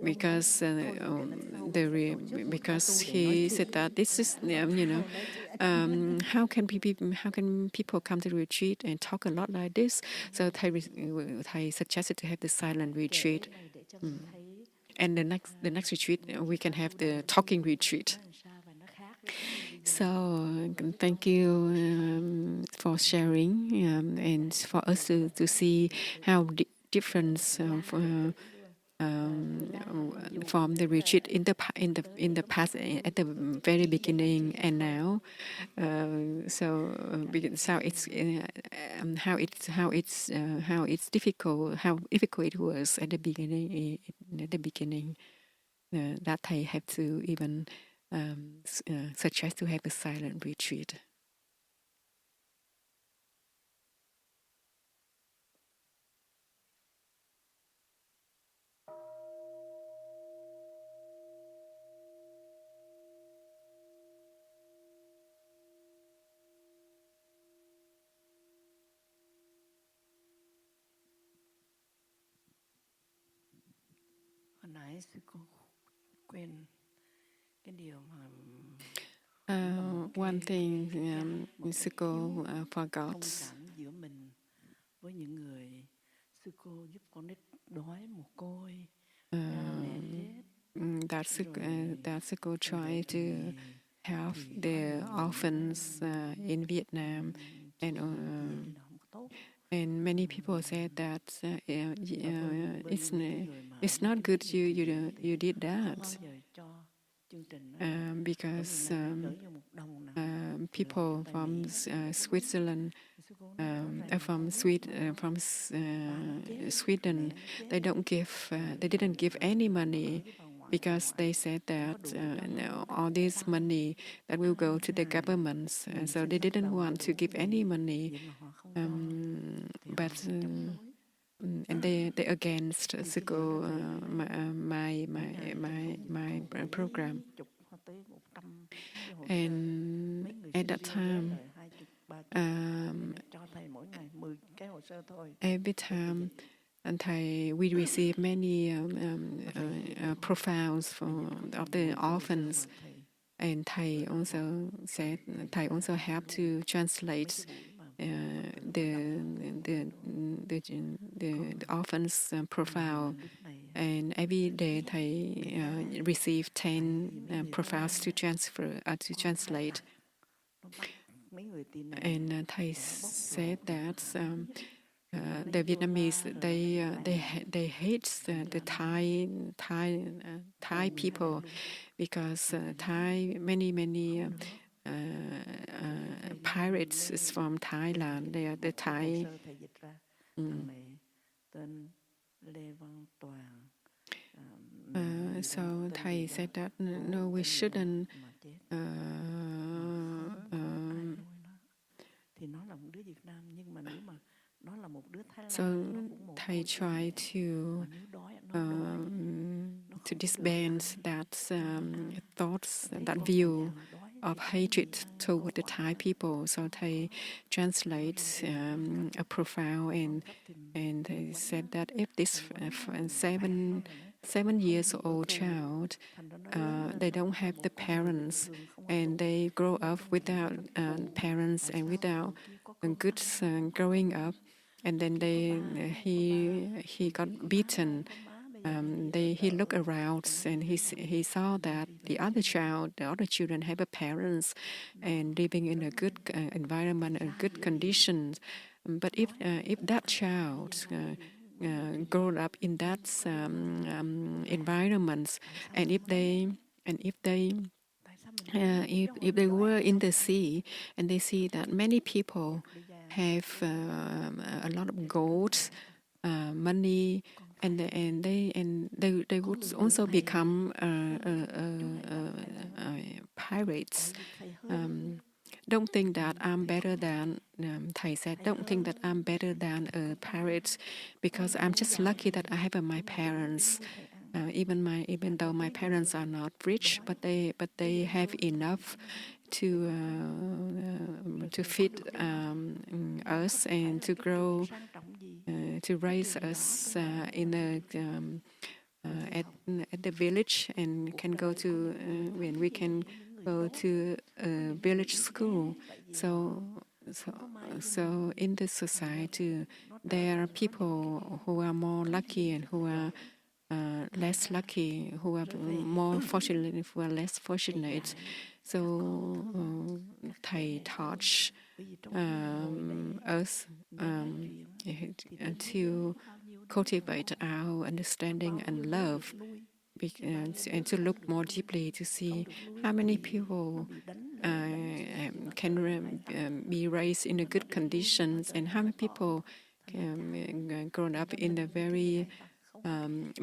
because because he said that this is how can people come to the retreat and talk a lot like this? So Thay suggested to have the silent retreat. And the next retreat, we can have the talking retreat. So thank you for sharing and for us to see how difference from the retreat in the past at the very beginning and now. How it's difficult, how difficult it was at the beginning. That Thầy have to even suggest to have a silent retreat. Hồi nãy sư cô quên cái điều mà one thing sư cô forgot. Giữa mình với những người sư cô giúp con nít đói mồ côi, mẹ chết. That sư cô try to help the orphans in Vietnam, and many people said that it's not good you did that. Because people from Switzerland, from Sweden, they didn't give any money because they said that all this money that will go to the governments, so they didn't want to give any money, but. And they against Siko, my program. And at that time, every time and we receive many profiles of the orphans, and Thay also said Thay also helped to translate the orphans profile, and every day Thầy receive 10 profiles to translate. And Thầy said that the Vietnamese they hate the Thai people because many pirates is from Thailand. They are the Thai. So Thầy said that no, we shouldn't. So Thầy tried to disband that thoughts, that view of hatred toward the Thai people. So Thầy translates a profile, and they said that if this 7-year-old child, they don't have the parents, and they grow up without parents and without good growing up, and then he got beaten. He looked around and he saw that the other children have a parents and living in a good environment and good conditions. But if that child grown up in that environment, and if they were in the sea and they see that many people have a lot of gold, money, and they would also become pirates. Don't think that I'm better than Thầy said. Don't think that I'm better than a pirate because I'm just lucky that I have my parents. Even though my parents are not rich, but they have enough to feed us and to grow, to raise us in at the village, and can go to when we can go to a village school. So in this society, there are people who are more lucky and who are less lucky, who are more fortunate and who are less fortunate. So Thầy taught us to cultivate our understanding and love, and to look more deeply to see how many people can be raised in a good conditions, and how many people can grown up in a very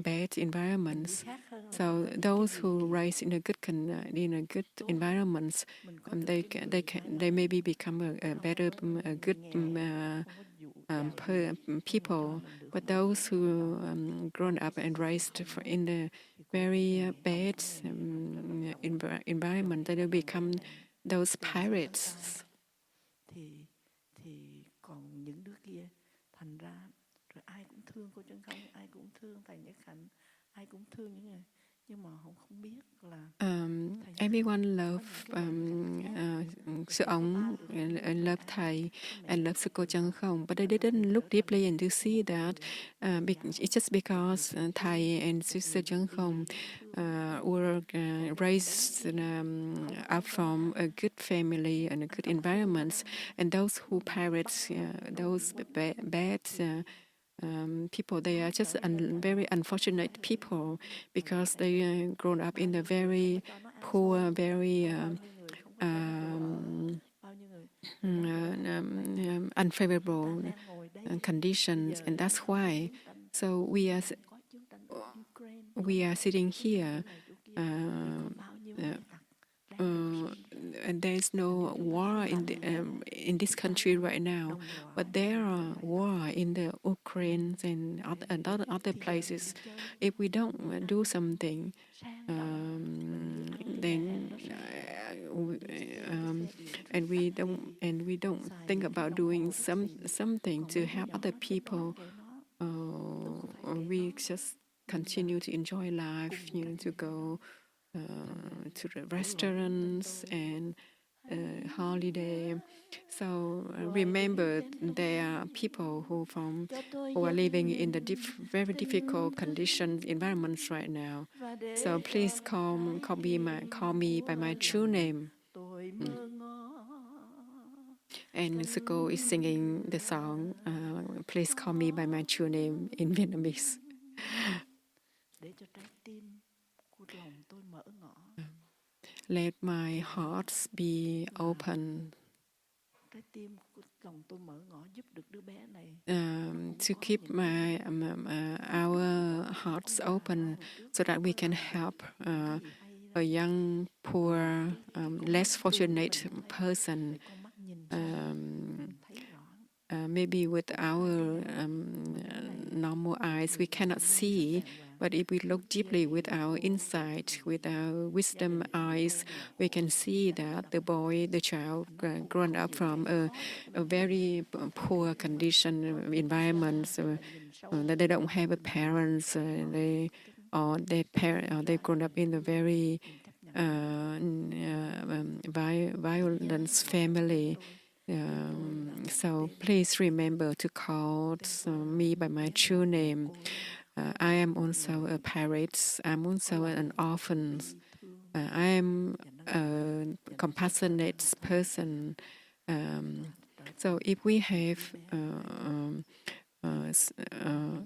bad environments. So those who raised in a good environments, they maybe become a better, a good people. But those who grown up and raised in the very bad environment, they will become those pirates. thì còn những đứa kia thành ra rồi ai cũng thương cô Chân Không, ai cũng thương thầy Nhất Hạnh, ai cũng thương những người, nhưng mà họ không biết là everyone love sư ông, and love Thay, and love sư cô Chân Không, but they didn't look deeply and to see that it's just because Thay and Sister Chân Không were raised up from a good family and a good environments, and those who pirates, those bad people, they are just very unfortunate people because they grown up in a very poor, very unfavorable conditions, and that's why. So we are sitting here. And there is no war in this country right now, but there are war in the Ukraine and other places. If we don't do something, then and we don't think about doing something to help other people, we just continue to enjoy life, to go to the restaurants and holiday. So remember, there are people who are living in the very difficult conditions, environments right now. So please call me by my true name. And Suko is singing the song, Please Call Me by My True Name in Vietnamese. Let my heart be open to keep our hearts open so that we can help a young, poor, less fortunate person. Maybe with our normal eyes we cannot see, but if we look deeply with our insight, with our wisdom eyes, we can see that the child grown up from a very poor condition, environment, that they don't have a parents, they've grown up in a very violent family. So please remember to call me by my true name. I am also a pirate. I'm also an orphan. I am a compassionate person. So if we have,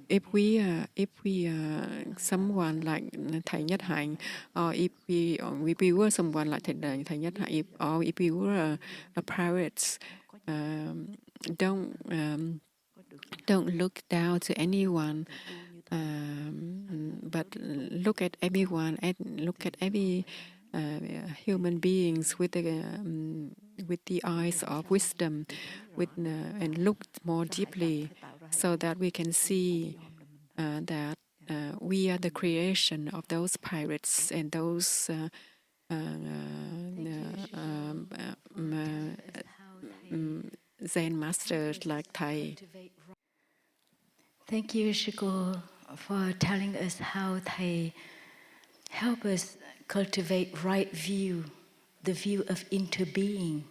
if we someone like Thầy Nhat Hanh, or if we were someone like Thầy Nhat Hanh, or if we were a pirate, don't look down to anyone, but look at everyone, and look at every human beings with the eyes of wisdom, and look more deeply, so that we can see that we are the creation of those pirates and those Zen masters like Thay. Thank you, Shiko, for telling us how Thay help us cultivate right view, the view of interbeing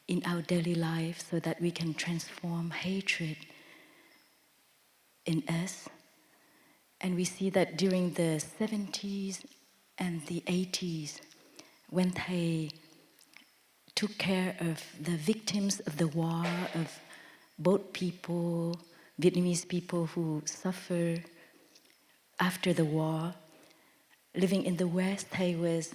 in our daily life, so that we can transform hatred in us. And we see that during the 70s and the 80s, when Thay took care of the victims of the war, of boat people, Vietnamese people who suffer after the war. Living in the West, Thay was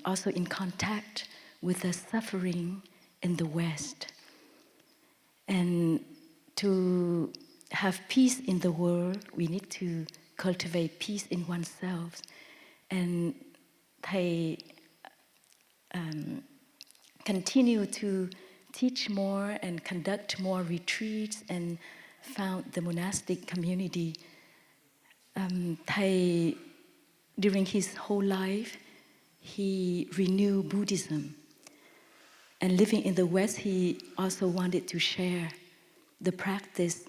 also in contact with the suffering in the West. And to have peace in the world, we need to cultivate peace in oneself. And Thay continue to teach more and conduct more retreats and found the monastic community. Thay, during his whole life, he renewed Buddhism. And living in the West, he also wanted to share the practice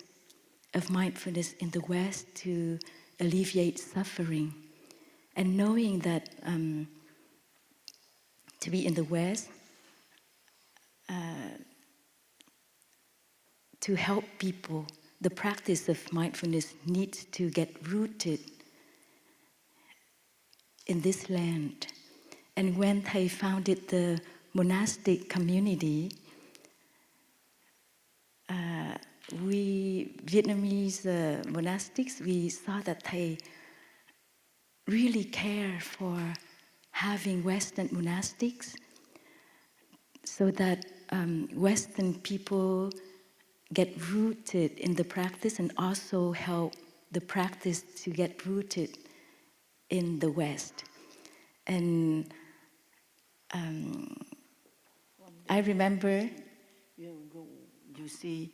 of mindfulness in the West to alleviate suffering. And knowing that to be in the West, to help people, the practice of mindfulness needs to get rooted in this land. And when Thay founded the monastic community, we Vietnamese monastics, we saw that Thay really care for having Western monastics so that Western people get rooted in the practice and also help the practice to get rooted in the West. And I remember... You see,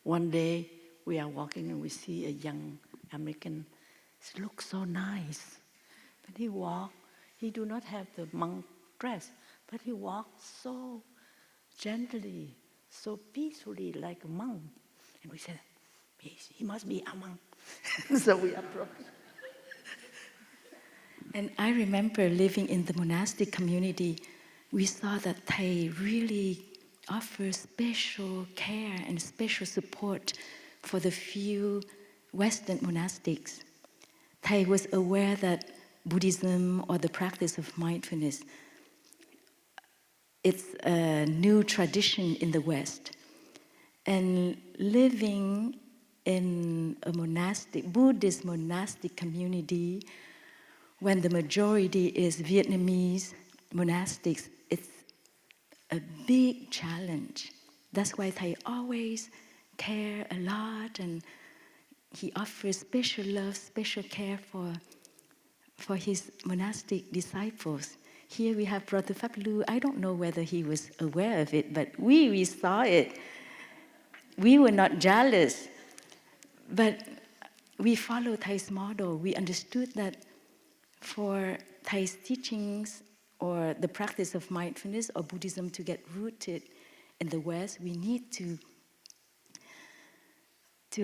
one day we are walking and we see a young American. He looks so nice. When he walks, he do not have the monk dress, but he walks so gently, so peacefully like a monk. And we said, he must be a monk. So we approached. And I remember living in the monastic community, we saw that Thay really offers special care and special support for the few Western monastics. Thay was aware that Buddhism or the practice of mindfulness, it's a new tradition in the West. And living in a monastic, Buddhist monastic community, when the majority is Vietnamese monastics, it's a big challenge. That's why Thay always care a lot, and he offers special love, special care for his monastic disciples. Here we have Brother Phap. I don't know whether he was aware of it, but we saw it. We were not jealous, but we followed Thay's model. We understood that for Thay's teachings or the practice of mindfulness or Buddhism to get rooted in the West, we need to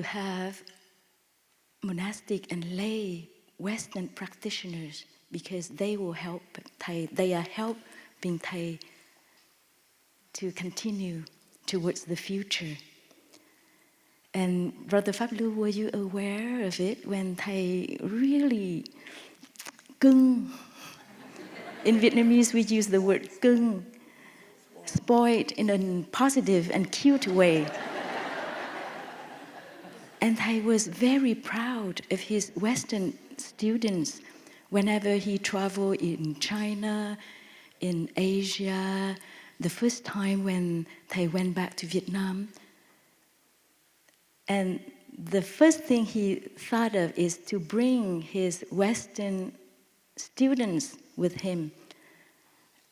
have monastic and lay Western practitioners, because they will help Thay. They are helping Thay to continue towards the future. And Brother Phap, were you aware of it when Thay really cưng? In Vietnamese, we use the word cưng, spoiled in a positive and cute way. And Thay was very proud of his Western students whenever he traveled in China, in Asia. The first time when Thay went back to Vietnam, and the first thing he thought of is to bring his Western students with him,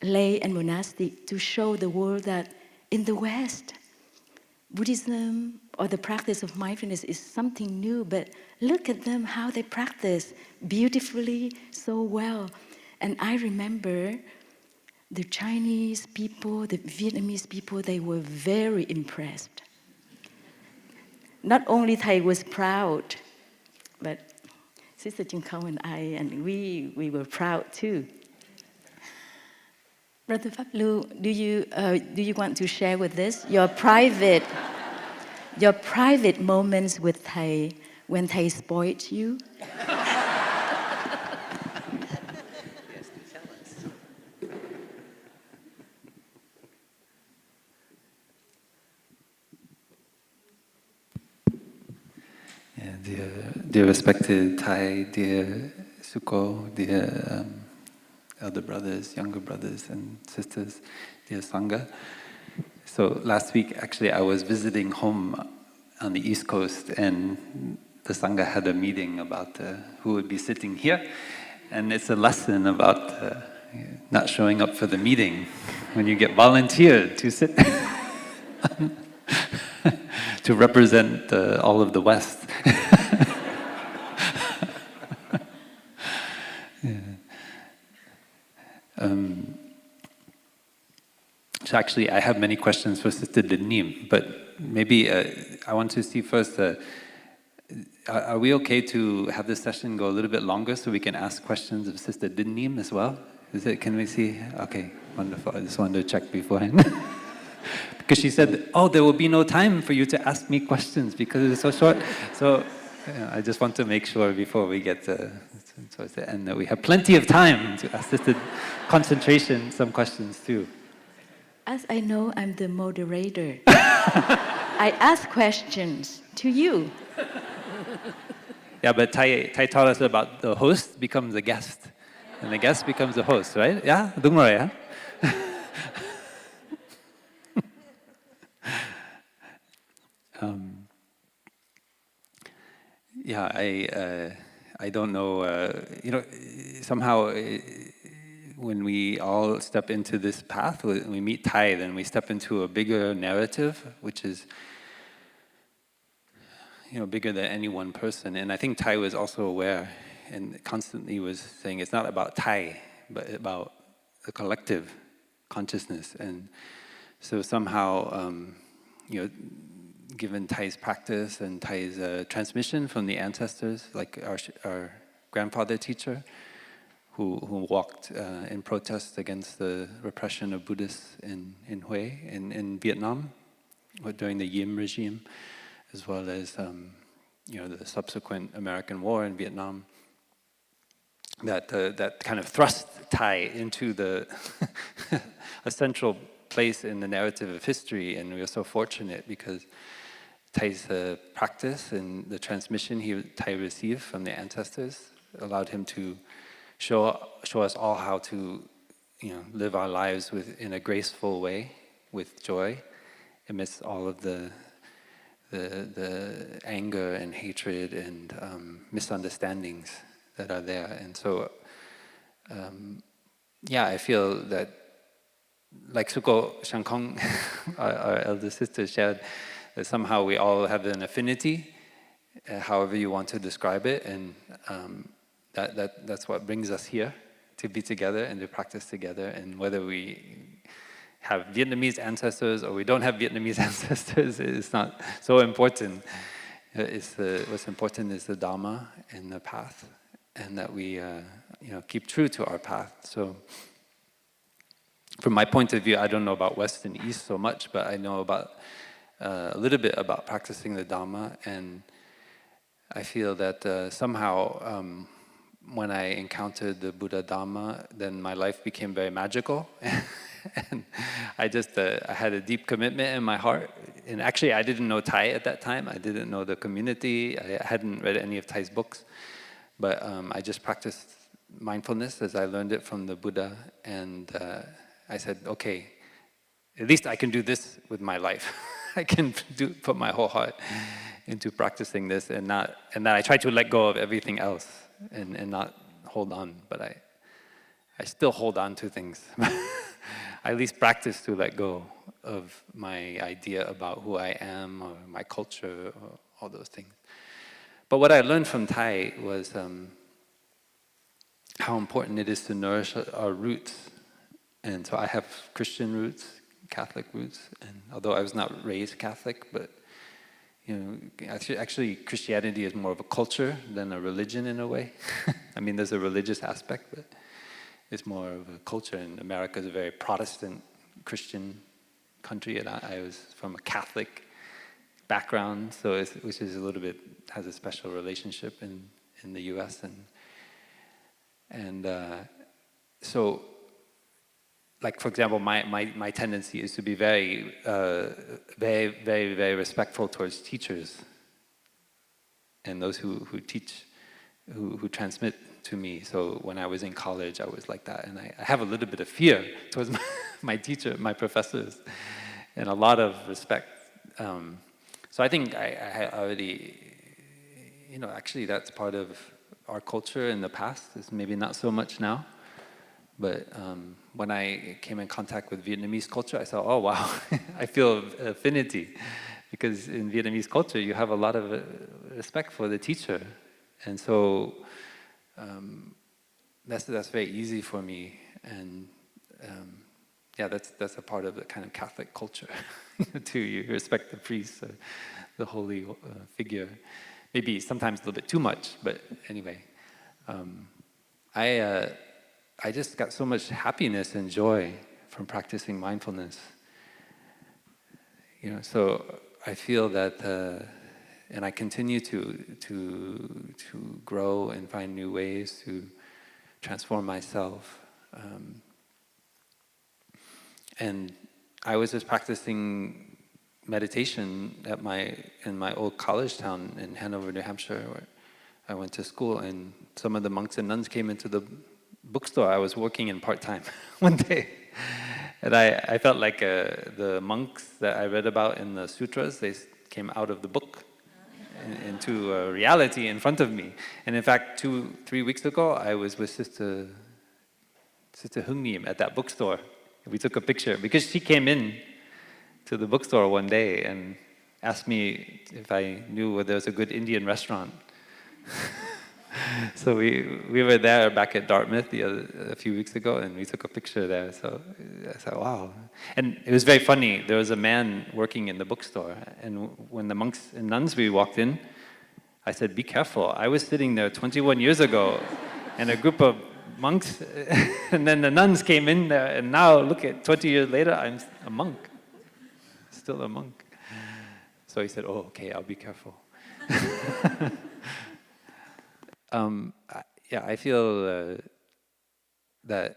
lay and monastic, to show the world that in the West, Buddhism or the practice of mindfulness is something new, but look at them, how they practice beautifully, so well. And I remember the Chinese people, the Vietnamese people, they were very impressed. Not only Thay was proud, but Sister Chân Khong and we were proud too. Brother Phap, do you want to share with us your private moments with Thay when Thay spoiled you? Dear respected Thay, dear Suko, dear elder brothers, younger brothers and sisters, dear Sangha. So last week, actually, I was visiting home on the East Coast, and the Sangha had a meeting about who would be sitting here. And it's a lesson about not showing up for the meeting when you get volunteered to sit to represent all of the West. So actually, I have many questions for Sister Niệm, but maybe I want to see first, are we okay to have this session go a little bit longer so we can ask questions of Sister Niệm as well? Can we see? Okay, wonderful. I just wanted to check beforehand. Because she said, oh, there will be no time for you to ask me questions because it's so short. So I just want to make sure before we get towards the end that we have plenty of time to ask Sister Concentration some questions too. As I know I'm the moderator, I ask questions to you. Yeah, but Thay taught us about the host becomes a guest, and the guest becomes a host, right? Yeah, đúng rồi, yeah. Yeah, I don't know. Somehow. When we all step into this path, when we meet Thay, then we step into a bigger narrative, which is, bigger than any one person. And I think Thay was also aware and constantly was saying it's not about Thay, but about the collective consciousness. And so somehow, given Thay's practice and Thay's transmission from the ancestors, like our grandfather teacher, who walked in protest against the repression of Buddhists in Hue, in Vietnam, during the Nghiem regime, as well as the subsequent American war in Vietnam. That kind of thrust Thay into a central place in the narrative of history, and we are so fortunate because Thay's practice and the transmission Thay received from the ancestors allowed him to show us all how to, live our lives in a graceful way, with joy, amidst all of the anger and hatred and misunderstandings that are there. And so, I feel that, like Suko Shankong, our elder sister, shared, that somehow we all have an affinity, however you want to describe it, and that's what brings us here, to be together and to practice together. And whether we have Vietnamese ancestors or we don't have Vietnamese ancestors, it's not so important. What's important is the Dharma and the path, and that we keep true to our path. So from my point of view, I don't know about West and East so much, but I know about a little bit about practicing the Dharma, and I feel that somehow when I encountered the Buddha Dhamma, then my life became very magical. And I had a deep commitment in my heart. And actually, I didn't know Thay at that time. I didn't know the community. I hadn't read any of Thay's books. But I just practiced mindfulness as I learned it from the Buddha. And I said, okay, at least I can do this with my life. I can put my whole heart into practicing this, and then I try to let go of everything else and not hold on. But I still hold on to things. I at least practice to let go of my idea about who I am or my culture or all those things. But what I learned from Thay was how important it is to nourish our roots. And so I have Christian roots, Catholic roots, and although I was not raised Catholic, but actually Christianity is more of a culture than a religion in a way. I mean, there's a religious aspect, but it's more of a culture. And America is a very Protestant Christian country, and I was from a Catholic background, so which is a little bit, has a special relationship in the U.S. and so, like, for example, my tendency is to be very, very, very respectful towards teachers. and those who teach, who transmit to me. So when I was in college, I was like that, and I have a little bit of fear towards my teacher, my professors, and a lot of respect. So I think I already, actually that's part of our culture in the past. It's maybe not so much now. But when I came in contact with Vietnamese culture, I saw, oh wow, I feel affinity. Because in Vietnamese culture, you have a lot of respect for the teacher. And so that's very easy for me. And that's a part of the kind of Catholic culture too. You respect the priest, the holy figure. Maybe sometimes a little bit too much, but anyway. I just got so much happiness and joy from practicing mindfulness. So I feel that, and I continue to grow and find new ways to transform myself. And I was just practicing meditation in my old college town in Hanover, New Hampshire, where I went to school, and some of the monks and nuns came into the bookstore I was working in part-time one day. And I felt like the monks that I read about in the sutras, they came out of the book into reality in front of me. And in fact, 2-3 weeks ago, I was with Sister Nghiem at that bookstore. We took a picture because she came in to the bookstore one day and asked me if I knew where there was a good Indian restaurant. So we were there back at Dartmouth a few weeks ago, and we took a picture there. So I thought, wow. And it was very funny. There was a man working in the bookstore, and when the monks and nuns we walked in, I said, be careful. I was sitting there 21 years ago, and a group of monks, and then the nuns came in there, and now look at 20 years later, I'm a monk. Still a monk. So he said, oh, okay, I'll be careful. I feel that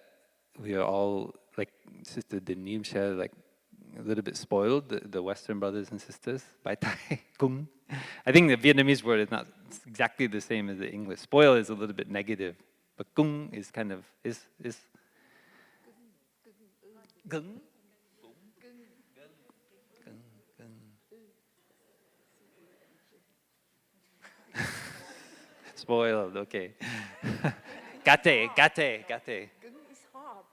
we are all, like Sister Niệm shared, like a little bit spoiled, the Western brothers and sisters, by Thay, Cung. I think the Vietnamese word is not exactly the same as the English. Spoil is a little bit negative, but Cung is kind of, is Cung. Spoiled, okay. Gate. Cưng is hard.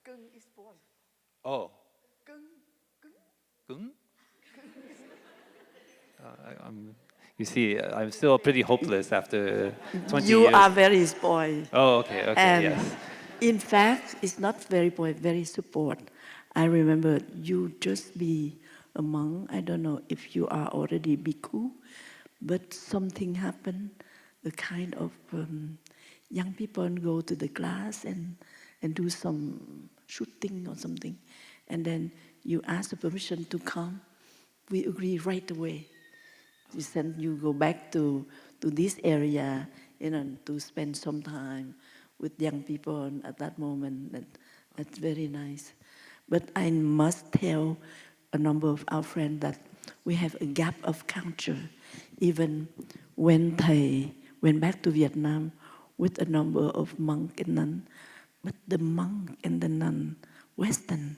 Cưng is born. Oh. Cưng. You see, I'm still pretty hopeless after 20 You years. are very spoiled. Oh, okay, And yes. in fact, it's not very spoiled, very support. I remember you just be a monk. I don't know if you are already bhikkhu, but something happened. The kind of young people go to the class and do some shooting or something, and then you ask the permission to come. We agree right away. You send you go back to this area, to spend some time with young people at that moment. That's very nice. But I must tell a number of our friends that we have a gap of culture. Even when Thay went back to Vietnam with a number of monks and nuns, but the monk and the nun, Western,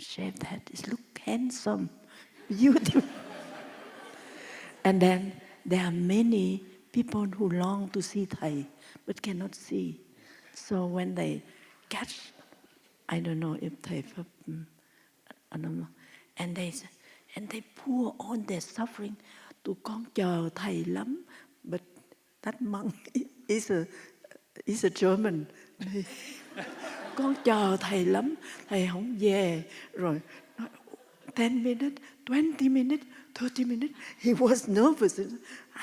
shaved head, look handsome, beautiful. And then there are many people who long to see Thay, but cannot see. So when they catch, I don't know if Thay Phap, I don't know, and they pour on their suffering. Tụi con chờ Thầy lắm, but that monk is a German. Con chờ Thầy lắm, Thầy không về. Rồi 10 minutes, 20 minutes, 30 minutes. He was nervous.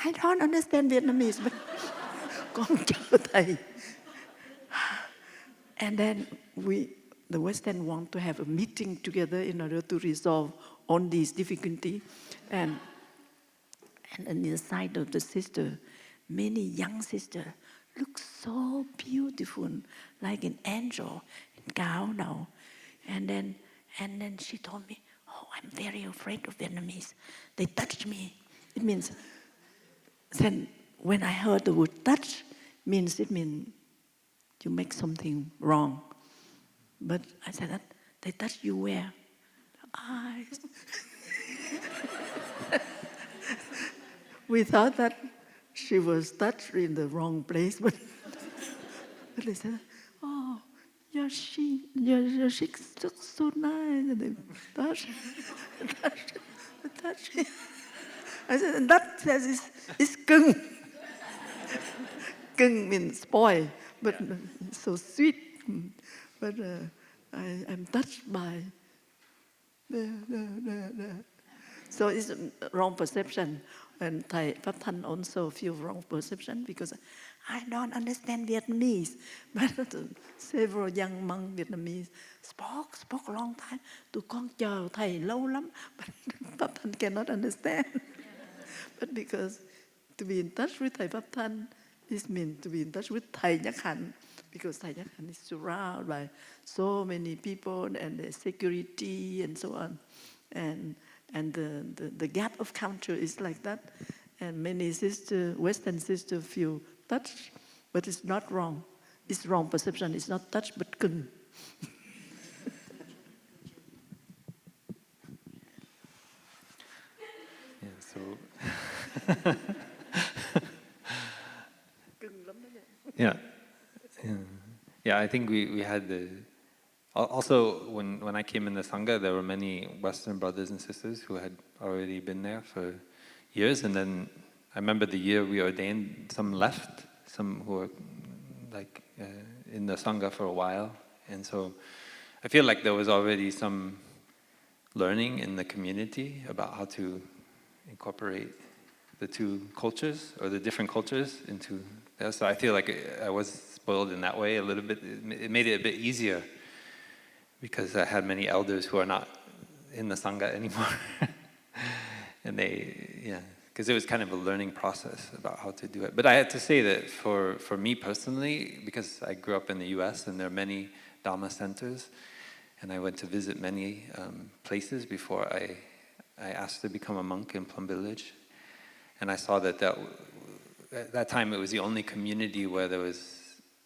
I don't understand Vietnamese, but con chờ Thầy. And then the Western want to have a meeting together in order to resolve all these difficulties. And on the side of the sister, many young sisters look so beautiful, like an angel in Cao Dao. And then she told me, oh, I'm very afraid of Vietnamese. They touched me. It means, then when I heard the word touch, it means you make something wrong. But I said that they touch you where? The eyes. We thought that she was touched in the wrong place, but they said, "Oh, your cheeks look so nice." And they touch. I said, and that says it's kung. Kung means spoil, but so sweet. But I'm touched by the. So it's a wrong perception. And Thầy Phap Thanh also feel wrong perception because I don't understand Vietnamese. But several young monk Vietnamese spoke a long time. Tụi con chờ Thầy lâu lắm. But Phap Thanh cannot understand. But because to be in touch with Thầy Phap Thanh, it means to be in touch with Thich Nhat Hanh, because Thich Nhat Hanh is surrounded by so many people and the security and so on. And the gap of culture is like that. And many Western sisters feel touched, but it's not wrong. It's wrong perception. It's not touch, but kung. Yeah, I think we had the... Also, when I came in the Sangha, there were many Western brothers and sisters who had already been there for years. And then I remember the year we ordained, some left, some who were in the Sangha for a while. And so I feel like there was already some learning in the community about how to incorporate the two cultures, or the different cultures, into that. So I feel like I was spoiled in that way a little bit. It made it a bit easier because I had many elders who are not in the Sangha anymore. And because it was kind of a learning process about how to do it. But I have to say that for me personally, because I grew up in the US and there are many Dhamma centers, and I went to visit many places before I asked to become a monk in Plum Village. And I saw that at that time it was the only community where there was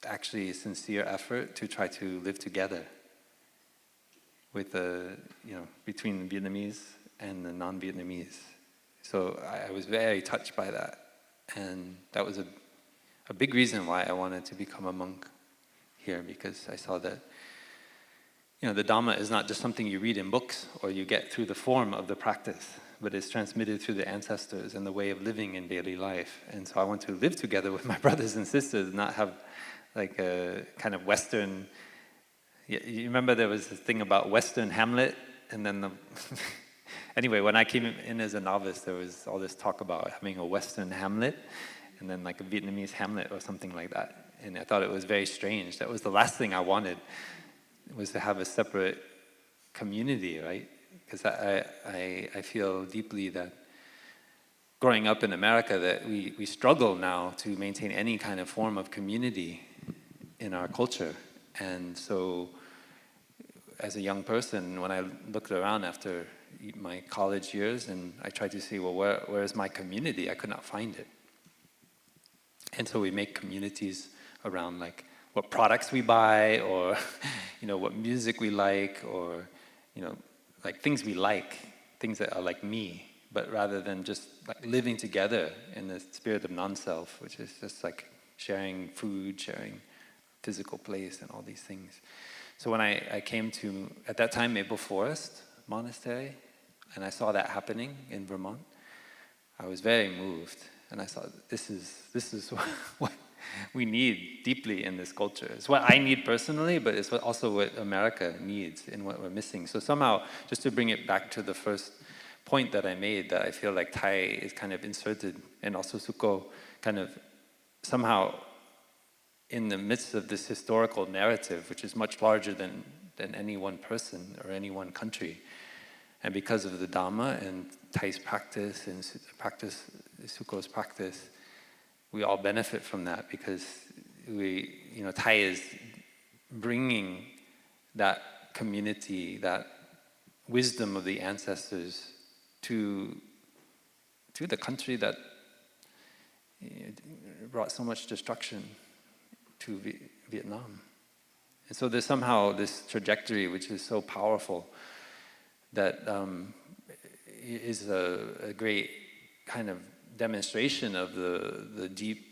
actually a sincere effort to try to live together with between the Vietnamese and the non-Vietnamese. So I was very touched by that. And that was a big reason why I wanted to become a monk here, because I saw that the Dhamma is not just something you read in books or you get through the form of the practice, but it's transmitted through the ancestors and the way of living in daily life. And so I want to live together with my brothers and sisters, not have like a kind of Western... You remember there was this thing about Western Hamlet, and then anyway, when I came in as a novice, there was all this talk about having a Western Hamlet, and then like a Vietnamese Hamlet or something like that. And I thought it was very strange. That was the last thing I wanted, was to have a separate community, right? Because I feel deeply that growing up in America, that we struggle now to maintain any kind of form of community in our culture. And so as a young person, when I looked around after my college years, and I tried to see, well, where is my community? I could not find it. And so we make communities around like what products we buy, or what music we like, or like things we like, things that are like me, but rather than just like living together in the spirit of non-self, which is just like sharing food, sharing physical place, and all these things. So when I came to, at that time, Maple Forest Monastery, and I saw that happening in Vermont, I was very moved, and I thought, this is what we need deeply in this culture. It's what I need personally, but it's also what America needs and what we're missing. So somehow, just to bring it back to the first point that I made, that I feel like Thay is kind of inserted, and also Sukho kind of somehow in the midst of this historical narrative, which is much larger than any one person or any one country. And because of the Dhamma and Thay's practice and Sukho's practice, we all benefit from that, because Thay is bringing that community, that wisdom of the ancestors to the country that it brought so much destruction to Vietnam. And so there's somehow this trajectory which is so powerful that is a great kind of demonstration of the deep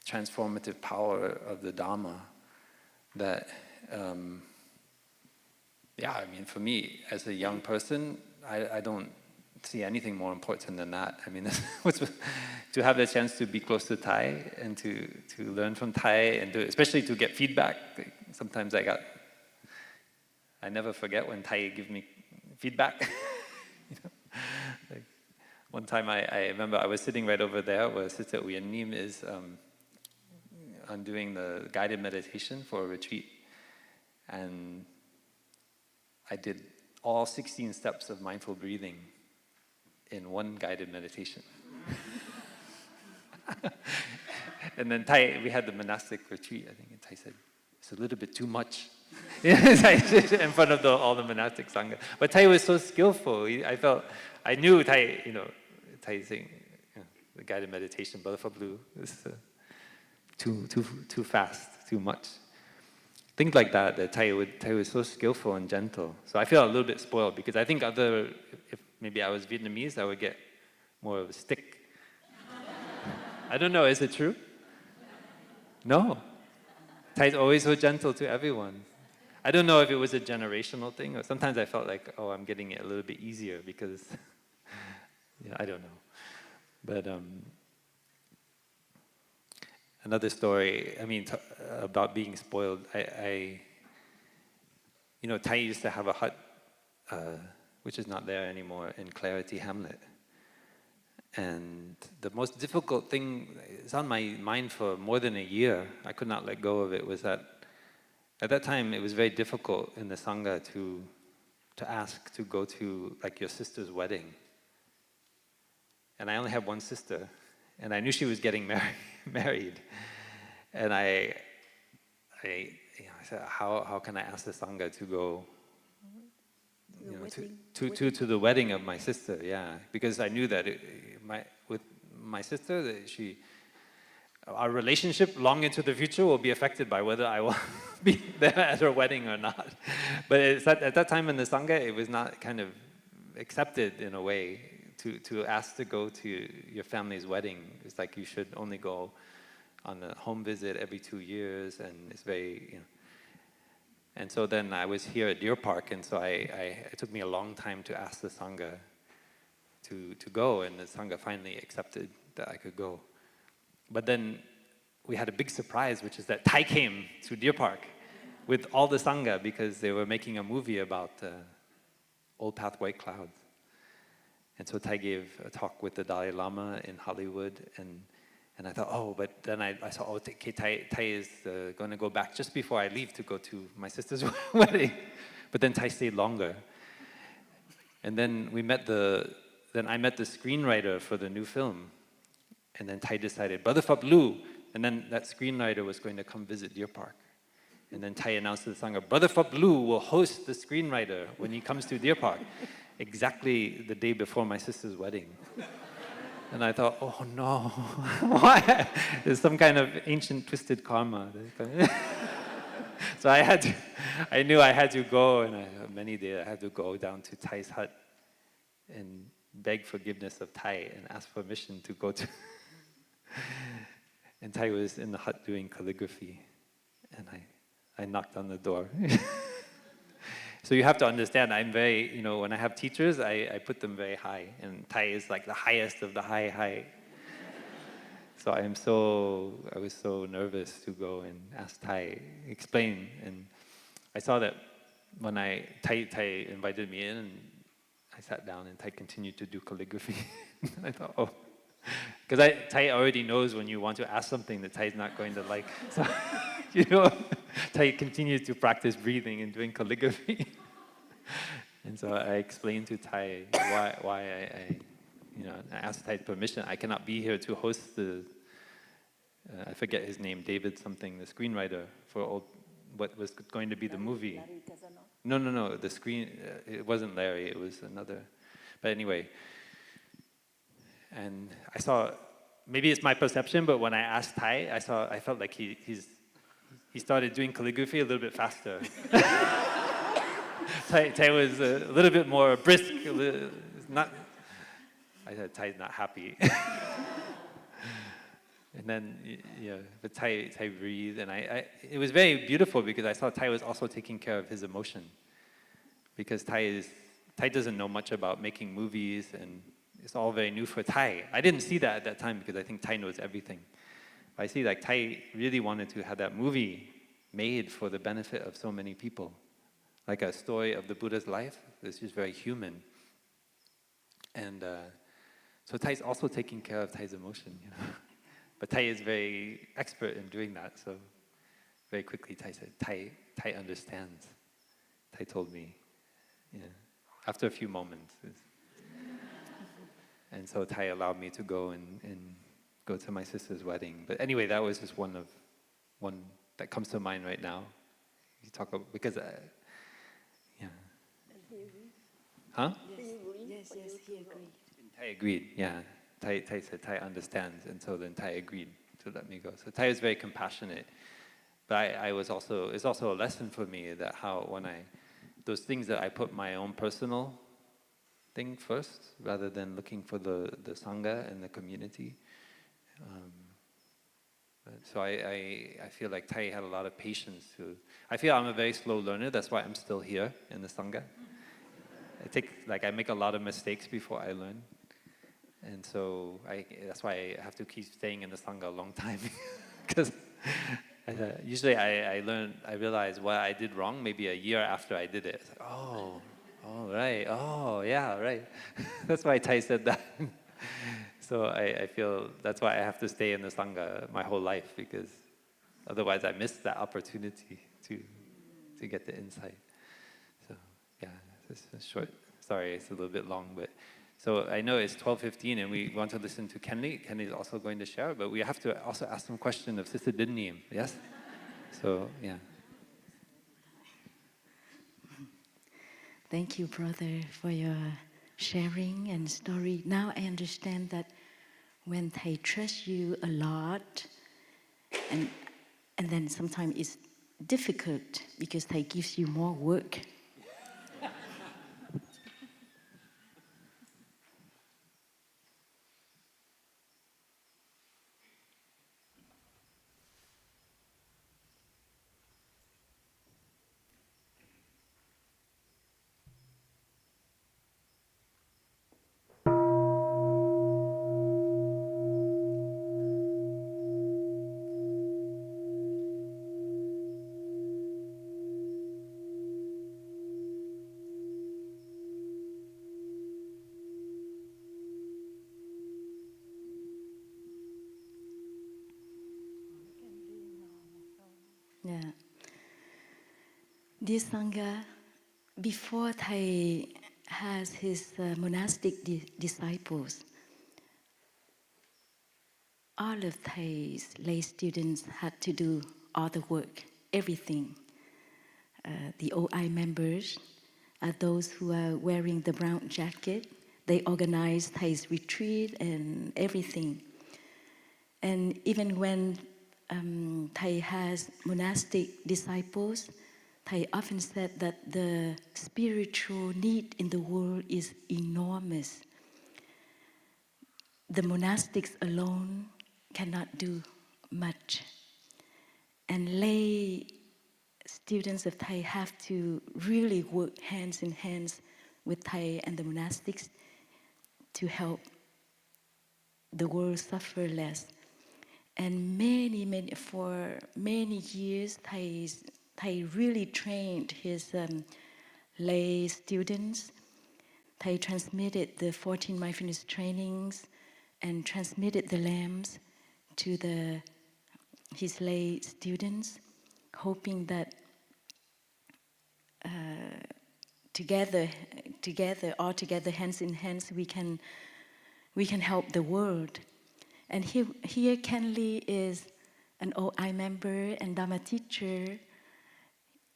transformative power of the Dhamma that, I mean, for me, as a young person, I don't see anything more important than that. I mean, to have the chance to be close to Thay and to learn from Thay and especially to get feedback. Sometimes I never forget when Thay give me feedback. Like one time I remember I was sitting right over there where Sister Uyển Nghiem is doing the guided meditation for a retreat, and I did all 16 steps of mindful breathing in one guided meditation. And then Thay, we had the monastic retreat, I think, and Thay said, it's a little bit too much. In front of all the monastic sangha. But Thay was so skillful. I knew Thay, Thay saying, the guided meditation, Phap Blue, is too fast, too much. Things like that Thay was so skillful and gentle. So I feel a little bit spoiled because I think if maybe I was Vietnamese, I would get more of a stick. I don't know, is it true? No. Thay's always so gentle to everyone. I don't know if it was a generational thing, or sometimes I felt like, I'm getting it a little bit easier because, I don't know. But another story, I mean, about being spoiled, Thay used to have a hut, which is not there anymore, in Clarity Hamlet. And the most difficult thing, it's on my mind for more than a year, I could not let go of it, was that at that time it was very difficult in the Sangha to ask to go to like your sister's wedding. And I only have one sister, and I knew she was getting married. And I said, how can I ask the Sangha to go to the wedding of my sister? Yeah, because I knew that with my sister, that our relationship long into the future will be affected by whether I will be there at her wedding or not. But at that time in the Sangha, it was not kind of accepted in a way to ask to go to your family's wedding. It's like you should only go on a home visit every 2 years, and it's very, And so then I was here at Deer Park, and so it took me a long time to ask the Sangha to go, and the Sangha finally accepted that I could go. But then we had a big surprise, which is that Thay came to Deer Park with all the Sangha because they were making a movie about Old Path White Clouds. And so Thay gave a talk with the Dalai Lama in Hollywood, and I thought, but then I saw, okay, Thay is going to go back just before I leave to go to my sister's wedding. But then Thay stayed longer. And then I met the screenwriter for the new film. And then Thay decided, Phap Blue. And then that screenwriter was going to come visit Deer Park. And then Thay announced to the Sangha, Phap Blue will host the screenwriter when he comes to Deer Park, exactly the day before my sister's wedding. And I thought, oh no, why? There's some kind of ancient twisted karma. So I knew I had to go, and many days I had to go down to Thay's hut and beg forgiveness of Thay and ask permission to go to. And Thay was in the hut doing calligraphy, and I knocked on the door. So you have to understand, I'm very, when I have teachers, I put them very high, and Thay is like the highest of the high. So I was so nervous to go and ask Thay, explain, and I saw that when Thay invited me in, and I sat down, and Thay continued to do calligraphy. And I thought, because Thay already knows when you want to ask something that Thay's not going to like. So, Thay continues to practice breathing and doing calligraphy. And so I explained to Thay why I asked Thay's permission. I cannot be here to host I forget his name, David something, the screenwriter for what was going to be the movie. No, the screen, it wasn't Larry, it was another. But anyway, and I saw maybe it's my perception, but when I asked Thay, I felt like he started doing calligraphy a little bit faster. Thay was a little bit more brisk. I said Thay's not happy. And then, but Thay breathed, and it was very beautiful because I saw Thay was also taking care of his emotion. Because Thay doesn't know much about making movies, and it's all very new for Thay. I didn't see that at that time because I think Thay knows everything. I see like Thay really wanted to have that movie made for the benefit of so many people. Like a story of the Buddha's life. It's just very human. And so Thay's also taking care of Thay's emotion. But Thay is very expert in doing that. So very quickly Thay said, Thay understands. Thay told me. After a few moments. And so Thay allowed me to go and go to my sister's wedding. But anyway, that was just one that comes to mind right now. You talk about, because, yeah. Huh? Yes, he agreed. Thay agreed, yeah. Thay said Thay understands, and so then Thay agreed to let me go. So Thay is very compassionate. But it's also a lesson for me that those things that I put my own personal thing first, rather than looking for the Sangha and the community. So I feel like Thay had a lot of patience too. I feel I'm a very slow learner, that's why I'm still here in the Sangha. I make a lot of mistakes before I learn. And so that's why I have to keep staying in the Sangha a long time. Because usually I realize what I did wrong maybe a year after I did it. It's like, oh, right, oh, yeah, right. That's why Thay said that. So I feel that's why I have to stay in the Sangha my whole life, because otherwise I miss that opportunity to get the insight. So yeah, this is short. Sorry, it's a little bit long, but so I know it's 12:15 and we want to listen to Kenley. Kenley is also going to share, but we have to also ask some question of Sister Nghiem. Yes? So yeah. Thank you, brother, for your sharing and story. Now I understand that when they trust you a lot, and then sometimes it's difficult because they gives you more work. Yeah. Dear Sangha, before Thay has his monastic disciples, all of Thay's lay students had to do all the work, everything. The OI members are those who are wearing the brown jacket. They organize Thay's retreat and everything. And even when Thay has monastic disciples, Thay often said that the spiritual need in the world is enormous. The monastics alone cannot do much. And lay students of Thay have to really work hands in hands with Thay and the monastics to help the world suffer less. And for many years, Thay really trained his lay students. Thay transmitted the 14 mindfulness trainings and transmitted the lamps to his lay students, hoping that all together, hands in hands, we can help the world. And here Kenley is an OI member and Dharma teacher.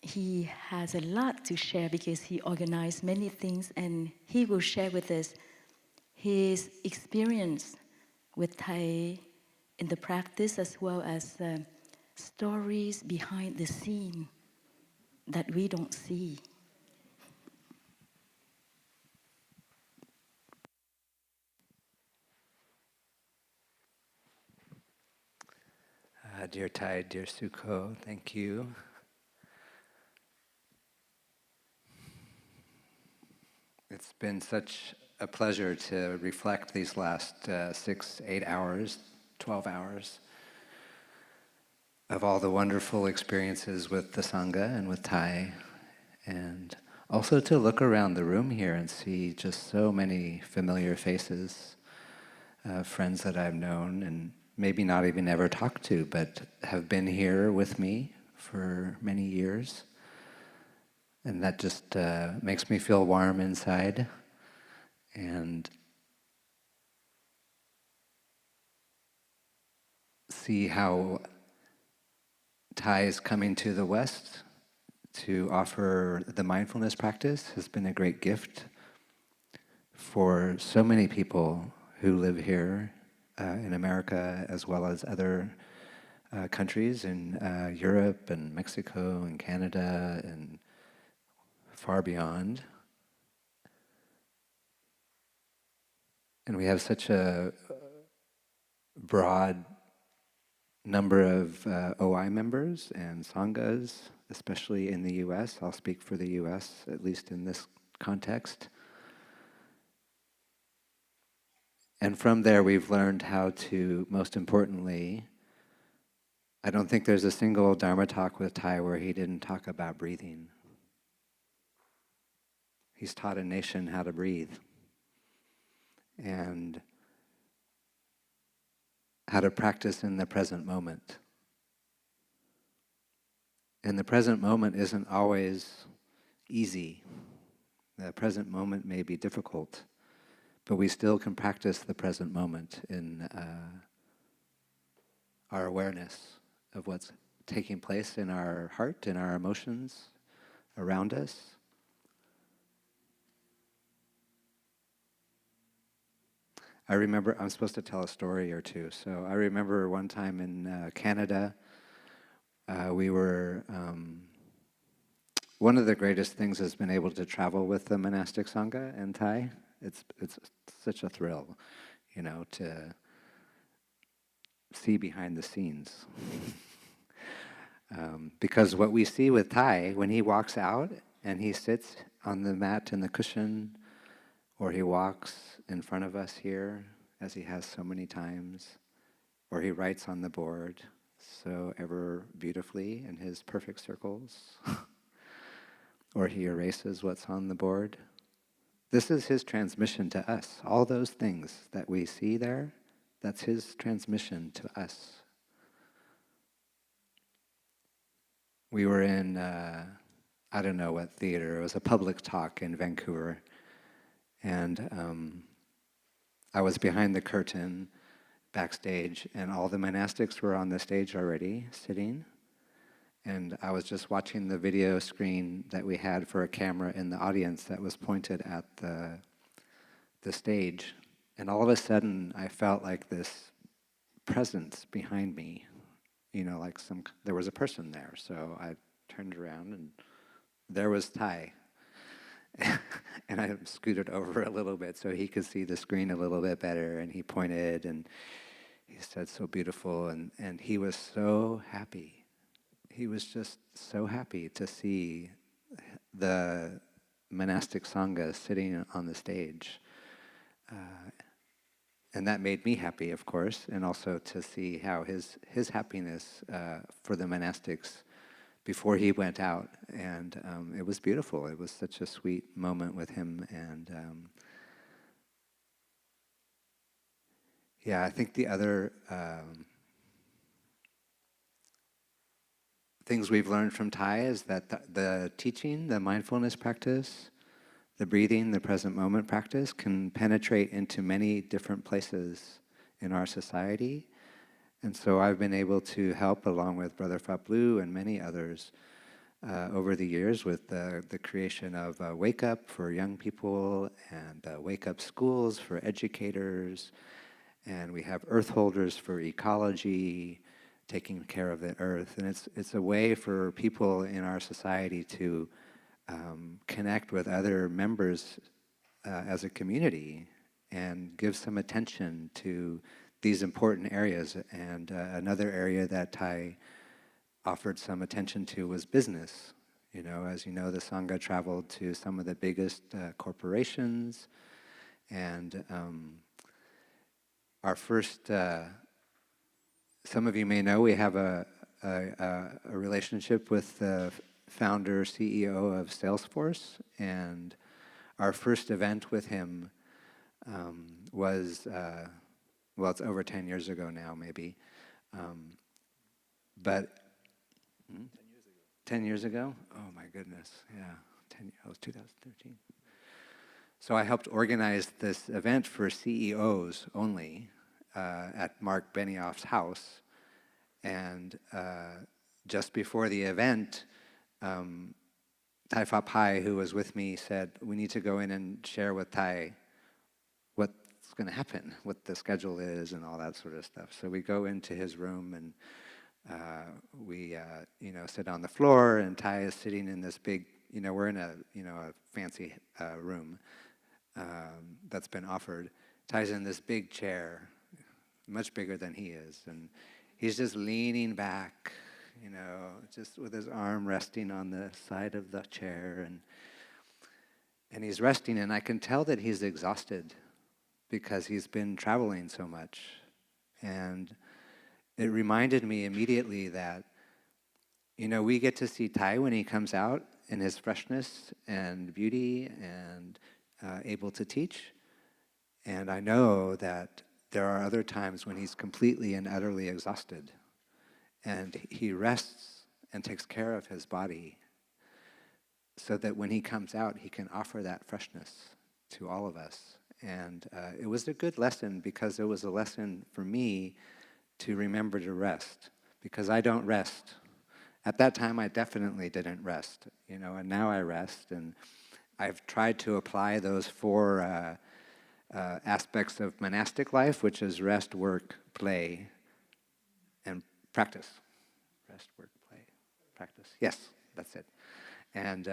He has a lot to share because he organized many things, and he will share with us his experience with Thay in the practice, as well as stories behind the scene that we don't see. Dear Thay, dear Sukho, thank you. It's been such a pleasure to reflect these last 6, 8 hours, 12 hours of all the wonderful experiences with the Sangha and with Thay, and also to look around the room here and see just so many familiar faces, friends that I've known and maybe not even ever talked to, but have been here with me for many years. And that just makes me feel warm inside. And see how Thay is coming to the West to offer the mindfulness practice has been a great gift for so many people who live here in America, as well as other countries in Europe and Mexico and Canada and far beyond. And we have such a broad number of OI members and Sanghas, especially in the US. I'll speak for the US, at least in this context. And from there we've learned how to, most importantly, I don't think there's a single Dharma talk with Thay where he didn't talk about breathing. He's taught a nation how to breathe and how to practice in the present moment. And the present moment isn't always easy. The present moment may be difficult, but we still can practice the present moment in our awareness of what's taking place in our heart, in our emotions around us. I remember, I'm supposed to tell a story or two. So I remember one time in Canada, we were, one of the greatest things has been able to travel with the monastic Sangha and Thay. It's such a thrill, you know, to see behind the scenes. Because what we see with Thay, when he walks out and he sits on the mat and the cushion, or he walks in front of us here, as he has so many times, or he writes on the board so ever beautifully in his perfect circles, or he erases what's on the board. This is his transmission to us. All those things that we see there, that's his transmission to us. We were in, I don't know what theater, it was a public talk in Vancouver, and I was behind the curtain backstage, and all the monastics were on the stage already, sitting, and I was just watching the video screen that we had for a camera in the audience that was pointed at the stage, and all of a sudden I felt like this presence behind me, you know, like there was a person there, so I turned around and there was Thay. And I scooted over a little bit so he could see the screen a little bit better, and he pointed and he said, "So beautiful," and he was so happy. He was just so happy to see the monastic Sangha sitting on the stage. And that made me happy, of course, and also to see how his happiness for the monastics before he went out, and it was beautiful. It was such a sweet moment with him, and yeah, I think the other things we've learned from Thay is that the teaching, the mindfulness practice, the breathing, the present moment practice can penetrate into many different places in our society. And so I've been able to help, along with Brother Phap and many others, over the years with the creation of Wake Up for young people and Wake Up schools for educators, And we have earth holders for ecology, taking care of the earth. And it's a way for people in our society to connect with other members as a community and give some attention to these important areas. And another area that Thay offered some attention to was business. You know, as you know, the Sangha traveled to some of the biggest corporations, and our first, some of you may know, we have a relationship with the founder, CEO of Salesforce, and our first event with him was, well, it's over 10 years ago now, maybe, but 10 years ago? Oh my goodness, yeah, it was 2013. So I helped organize this event for CEOs only at Mark Benioff's house. And just before the event, Thay Phap, who was with me, said, we need to go in and share with Thay what's going to happen, what the schedule is and all that sort of stuff. So we go into his room and we sit on the floor, and Thay is sitting in this big, we're in a fancy room that's been offered. Thay's in this big chair, much bigger than he is, and he's just leaning back, just with his arm resting on the side of the chair, and he's resting, and I can tell that he's exhausted because he's been traveling so much. And it reminded me immediately that, we get to see Thay when he comes out in his freshness and beauty and able to teach. And I know that there are other times when he's completely and utterly exhausted. And he rests and takes care of his body so that when he comes out, he can offer that freshness to all of us. And it was a good lesson, because it was a lesson for me to remember to rest, because I don't rest. At that time, I definitely didn't rest, and now I rest. And I've tried to apply those 4 aspects of monastic life, which is rest, work, play, and practice. Rest, work, play, practice. Yes, that's it. And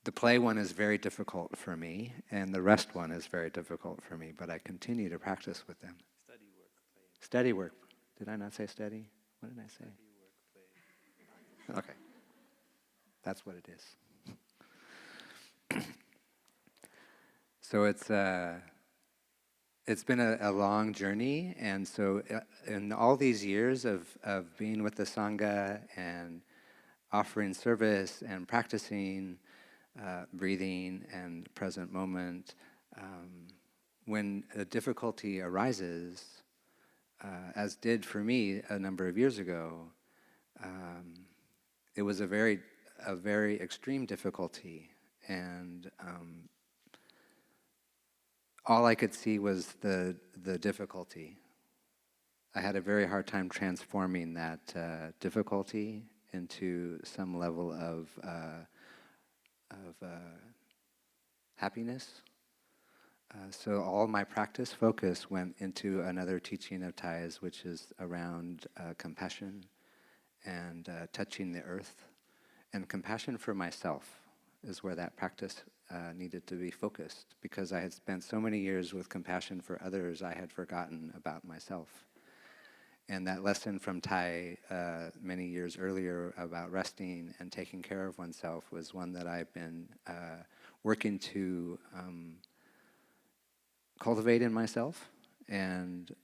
the play one is very difficult for me, and the rest one is very difficult for me, but I continue to practice with them. Study, work, play. Study, work. Did I not say study? What did I say? Study, work, play. Okay. That's what it is. So it's been a long journey, and so in all these years of being with the Sangha and offering service and practicing breathing and present moment, when a difficulty arises, as did for me a number of years ago, it was a very extreme difficulty, and all I could see was the difficulty. I had a very hard time transforming that difficulty into some level of happiness. So all my practice focus went into another teaching of Thay's, which is around compassion and touching the earth. And compassion for myself is where that practice needed to be focused, because I had spent so many years with compassion for others, I had forgotten about myself. And that lesson from Thay many years earlier about resting and taking care of oneself was one that I've been working to cultivate in myself. And,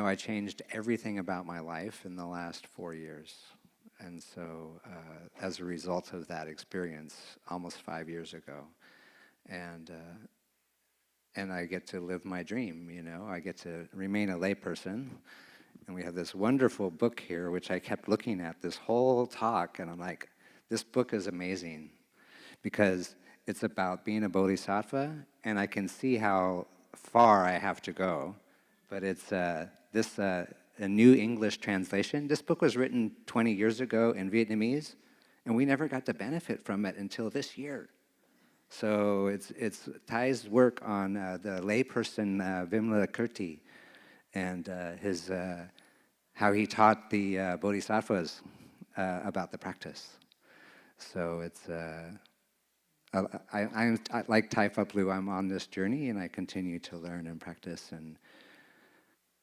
I changed everything about my life in the last 4 years. And so as a result of that experience, almost 5 years ago, and I get to live my dream, I get to remain a layperson. And we have this wonderful book here, which I kept looking at this whole talk, and I'm like, this book is amazing, because it's about being a bodhisattva, and I can see how far I have to go, but it's a new English translation. This book was written 20 years ago in Vietnamese, and we never got to benefit from it until this year. So it's Thay's work on the layperson Vimla Kirti and his how he taught the bodhisattvas about the practice. So it's I like Thai Phap Lu. I'm on this journey and I continue to learn and practice. And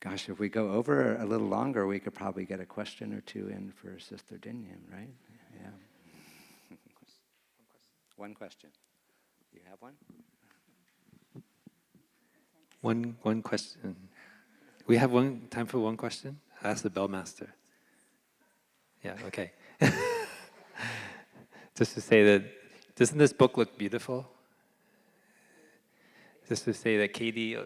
gosh, if we go over a little longer, we could probably get a question or two in for Sister Dingyam, right? Yeah. One question. You have one? One question. We have time for one question? Ask the bellmaster. Yeah, okay. Just to say that, doesn't this book look beautiful? Just to say that Katie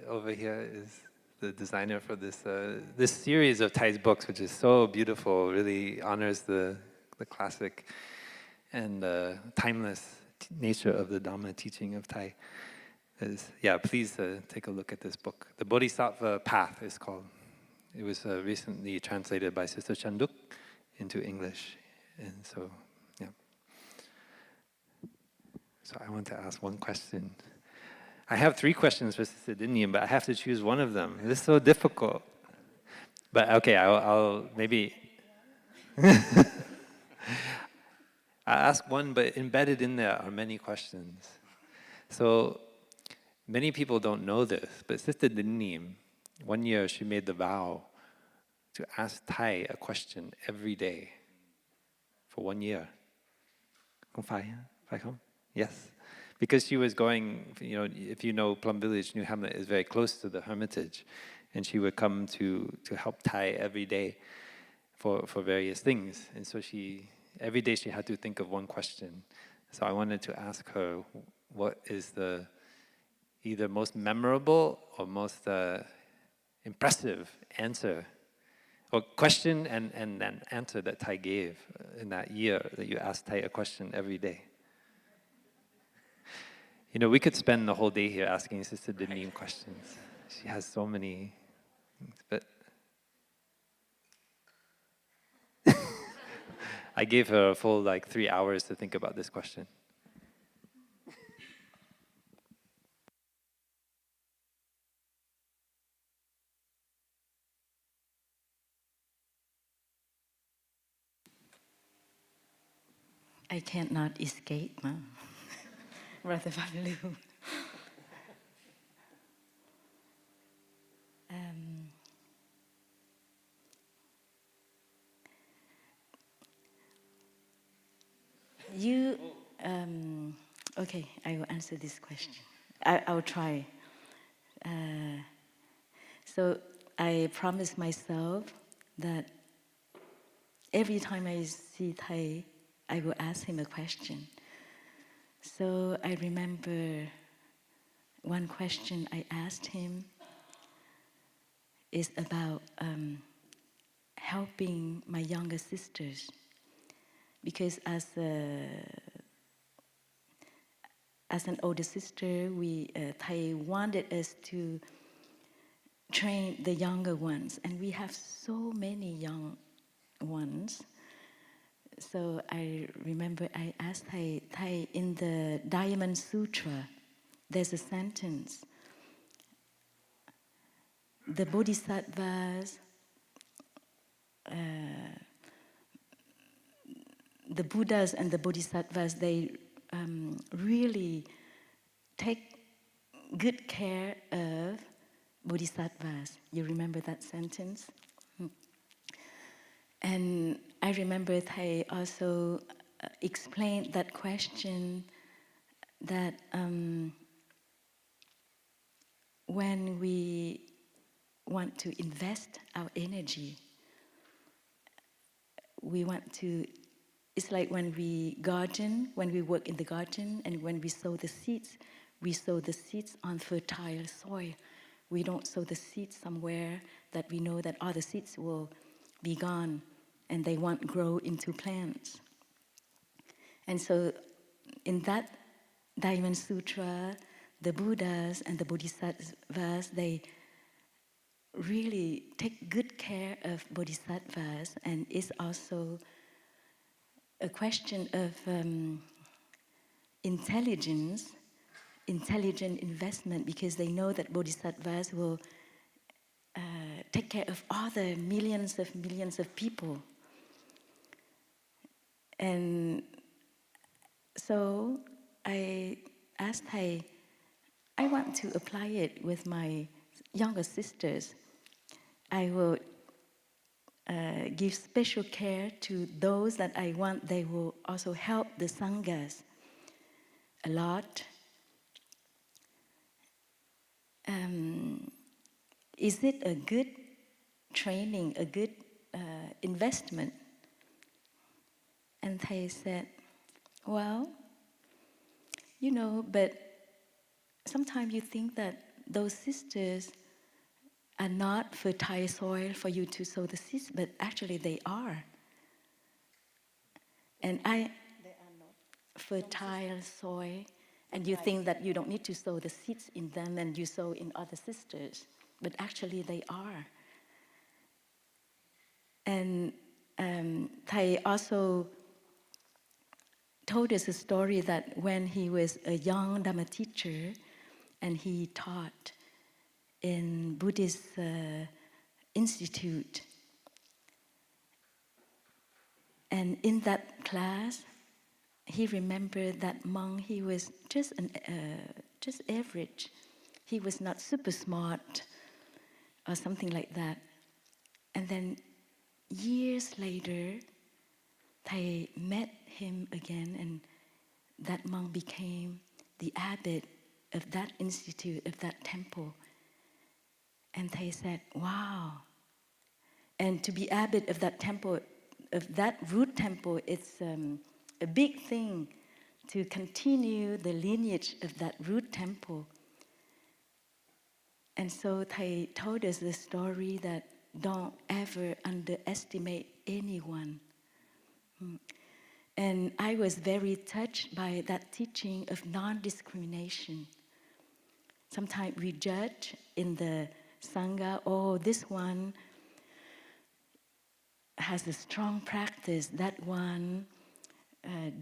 over here is the designer for this series of Thay's books, which is so beautiful, really honors the classic and timeless nature of the Dhamma teaching of Thay. Please take a look at this book. The Bodhisattva Path is called. It was recently translated by Sister Chanduk into English. And so, yeah. So I want to ask one question. I have 3 questions for Sister Dingyam, but I have to choose one of them. This is so difficult. But okay, I'll maybe... I'll ask one, but embedded in there are many questions. So many people don't know this, but Sister Dingyam, one year she made the vow to ask Thay a question every day for 1 year. Yes. Because she was going, if you know Plum Village, New Hamlet is very close to the Hermitage, and she would come to help Thay every day for various things. And so every day she had to think of one question. So I wanted to ask her, what is the either most memorable or most impressive answer, or question and an answer that Thay gave in that year that you asked Thay a question every day? We could spend the whole day here asking Sister Dingyam questions. She has so many things, but I gave her a full 3 hours to think about this question. I cannot escape, Brother Van Lu. Okay, I will answer this question. I'll try. So I promised myself that every time I see Thay, I will ask him a question. So I remember one question I asked him is about helping my younger sisters. Because as an older sister, Thay wanted us to train the younger ones, and we have so many young ones. So I remember I asked Thay, in the Diamond Sutra, there's a sentence: the bodhisattvas, the Buddhas and the bodhisattvas, they really take good care of bodhisattvas. You remember that sentence? And I remember Thay also explained that question, that when we want to invest our energy, it's like when we garden, when we work in the garden, and when we sow the seeds on fertile soil. We don't sow the seeds somewhere that we know that all the seeds will be gone and they won't grow into plants. And so in that Diamond Sutra, the Buddhas and the Bodhisattvas, they really take good care of Bodhisattvas, and it's also a question of intelligent investment, because they know that bodhisattvas will take care of all the millions of people. And so I asked Thay, I want to apply it with my younger sisters. I will give special care to those that I want they will also help the sanghas a lot. Is it a good training, a good investment? And Thay said, well, but sometimes you think that those sisters are not fertile soil for you to sow the seeds, but actually they are. And they are not fertile soil, and you think that you don't need to sow the seeds in them and you sow in other sisters, but actually they are. And Thay also told us a story that when he was a young Dhamma teacher and he taught in Buddhist institute, and in that class, he remembered that monk. He was just average. He was not super smart or something like that. And then years later, Thay met him again, and that monk became the abbot of that institute, of that temple. And Thay said, wow. And to be abbot of that temple, of that root temple, it's a big thing to continue the lineage of that root temple. And so Thay told us the story that don't ever underestimate anyone. And I was very touched by that teaching of non-discrimination. Sometimes we judge in the Sangha, oh, this one has a strong practice, that one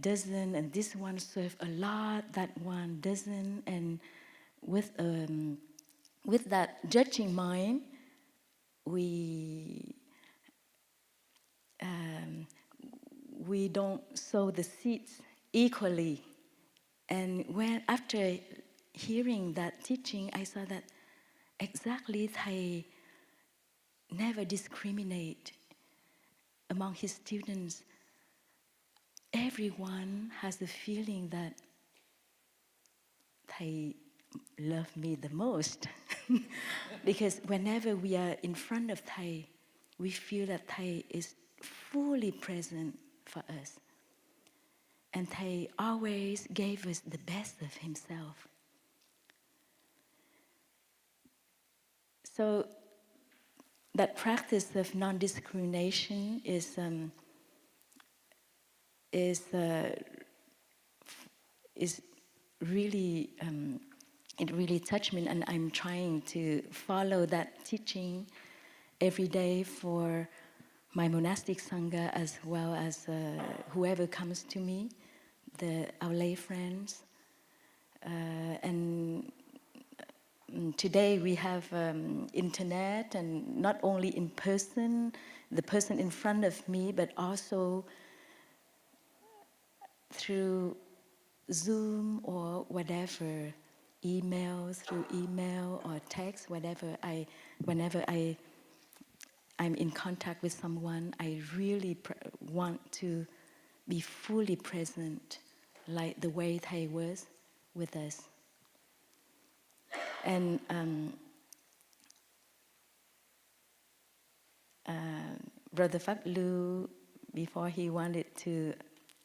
doesn't, and this one serves a lot, that one doesn't. And with that judging mind, we don't sow the seeds equally. And when after hearing that teaching, I saw that exactly Thay never discriminate among his students. Everyone has the feeling that Thay loved me the most. Because whenever we are in front of Thay, we feel that Thay is fully present for us. And Thay always gave us the best of himself. So that practice of non-discrimination is really, it really touched me, and I'm trying to follow that teaching every day for my monastic sangha, as well as whoever comes to me, our lay friends. And today we have internet, and not only in person, the person in front of me, but also through Zoom or whatever, through email or text, whenever I'm in contact with someone, I really want to be fully present, like the way Thay was with us. And Brother Phap Lu, before he wanted to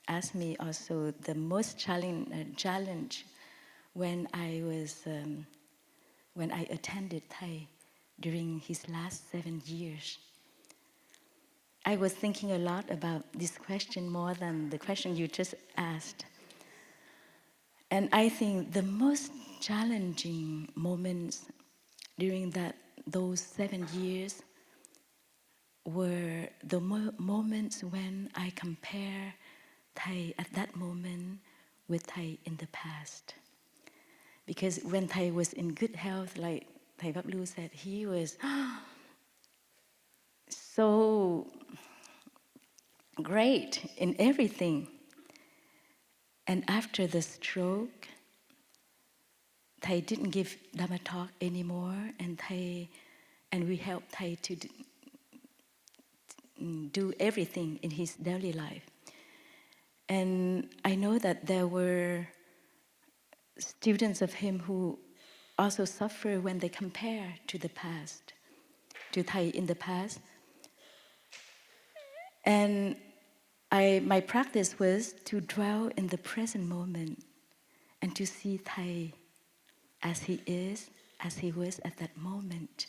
ask me also the most challenge when I attended Thay during his last 7 years. I was thinking a lot about this question more than the question you just asked. And I think the most challenging moments during those 7 years were the moments when I compare Thay at that moment with Thay in the past. Because when Thay was in good health, like Thầy Pháp Lưu said, he was so great in everything. And after the stroke, Thầy didn't give Dhamma talk anymore, and we helped Thầy to do everything in his daily life. And I know that there were students of him who also suffer when they compare to the past, to Thầy in the past. And my practice was to dwell in the present moment and to see Thầy as he is, as he was at that moment.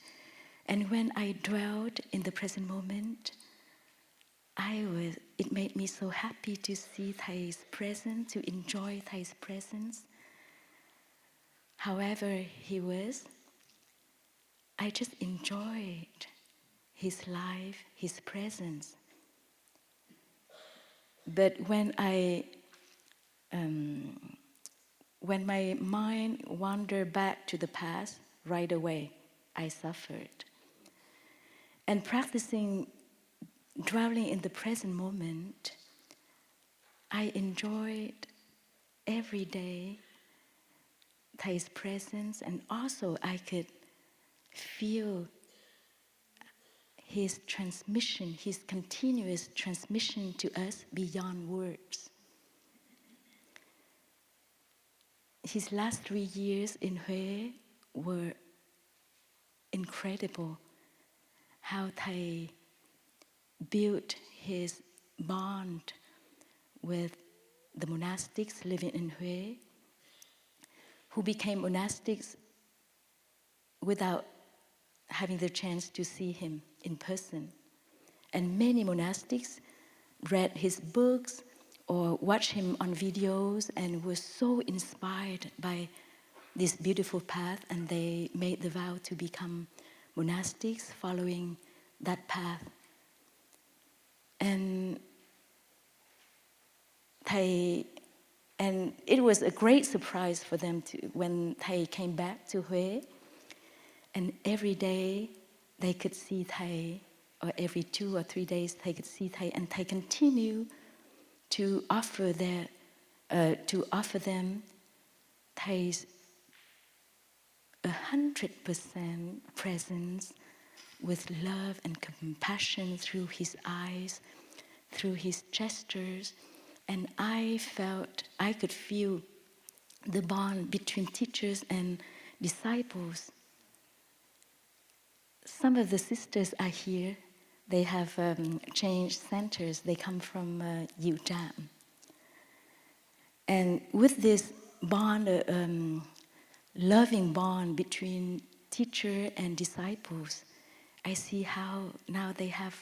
And when I dwelled in the present moment, it made me so happy to see Thay's presence, to enjoy Thay's presence. However he was, I just enjoyed his life, his presence. But when my mind wandered back to the past, right away, I suffered. And practicing dwelling in the present moment, I enjoyed every day Thay's presence, and also I could feel his transmission, his continuous transmission to us beyond words. His last 3 years in Huế were incredible. How Thầy built his bond with the monastics living in Huế, who became monastics without having the chance to see him in person. And many monastics read his books or watched him on videos and were so inspired by this beautiful path, and they made the vow to become monastics following that path. And it was a great surprise for them when Thầy came back to Huế, and every day they could see Thầy, or every 2 or 3 days they could see Thầy, and Thầy continued to offer them Thay's 100% presence with love and compassion through his eyes, through his gestures. And I could feel the bond between teachers and disciples. Some of the sisters are here. They have changed centers. They come from Diệu Trạm. And with this bond, loving bond between teacher and disciples, I see how now they have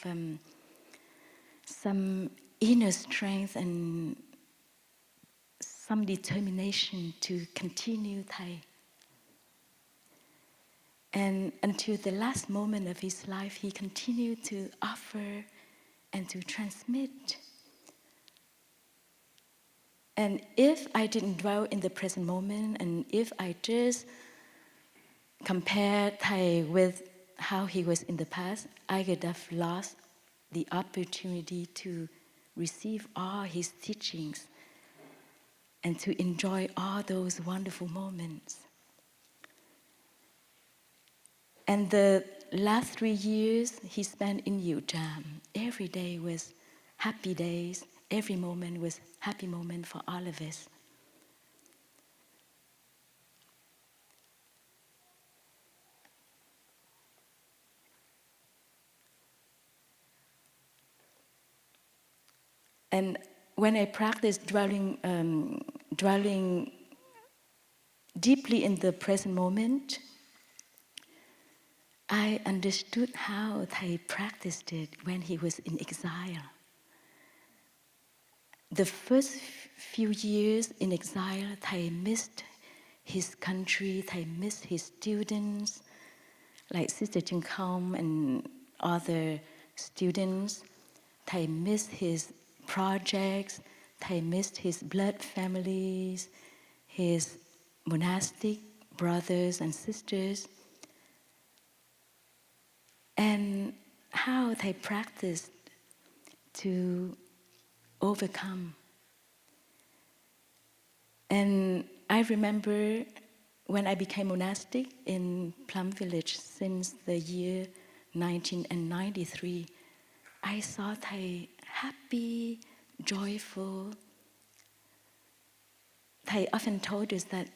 some inner strength and some determination to continue Thầy. And until the last moment of his life, he continued to offer and to transmit. And if I didn't dwell in the present moment, and if I just compared Thầy with how he was in the past, I could have lost the opportunity to receive all his teachings and to enjoy all those wonderful moments. And the last 3 years he spent in Diệu Trạm, every day was happy days, every moment was happy moment for all of us. And when I practiced dwelling deeply in the present moment, I understood how Thầy practiced it when he was in exile. The first few years in exile, Thầy missed his country, Thầy missed his students, like Sister Chân Khong and other students. Thầy missed his projects, Thay missed his blood families, his monastic brothers and sisters, and how Thay practiced to overcome. And I remember when I became monastic in Plum Village since the year 1993, I saw Thay happy, joyful. Thay often told us that,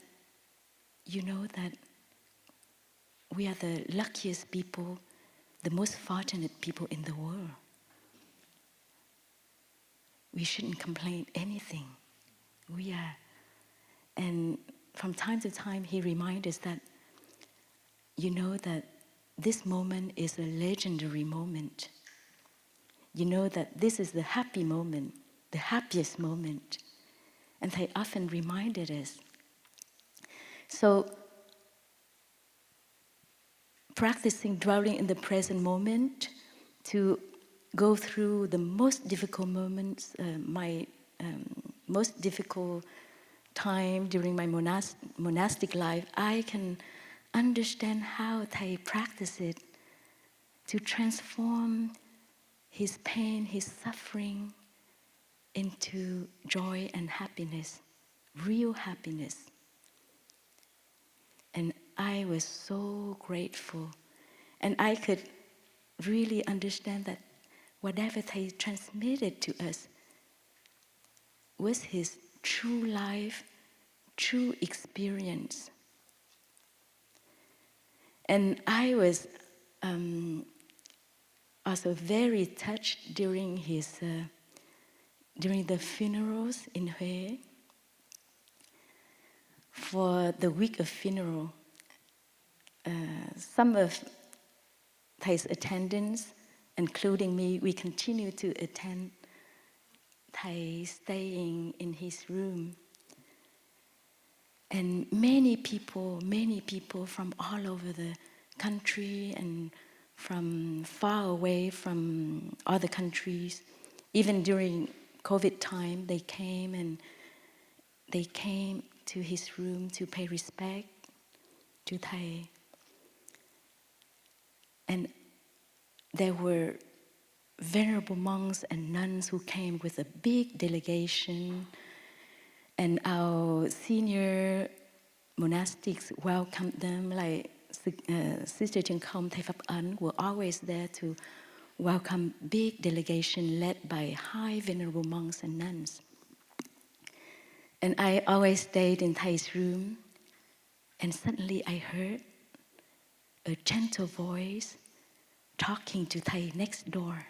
you know, that we are the luckiest people, the most fortunate people in the world. We shouldn't complain anything. We are. And from time to time, he reminds us that, you know, that this moment is a legendary moment. You know that this is the happy moment, the happiest moment. And they often reminded us. So, practicing dwelling in the present moment to go through the most difficult moments, my most difficult time during my monastic life, I can understand how Thay practiced it to transform his pain, his suffering into joy and happiness, real happiness. And I was so grateful. And I could really understand that whatever Thay transmitted to us was his true life, true experience. And I was also very touched during the funerals in Hue. For the week of funeral, some of Thay's attendants, including me, we continue to attend Thay staying in his room. And many people from all over the country and from far away from other countries, even during COVID time, they came to his room to pay respect to Thay. And there were venerable monks and nuns who came with a big delegation, and our senior monastics welcomed them, like Sister Chân Khong, Thay Phap were always there to welcome big delegation led by high venerable monks and nuns. And I always stayed in Thay's room, and suddenly I heard a gentle voice talking to Thay next door,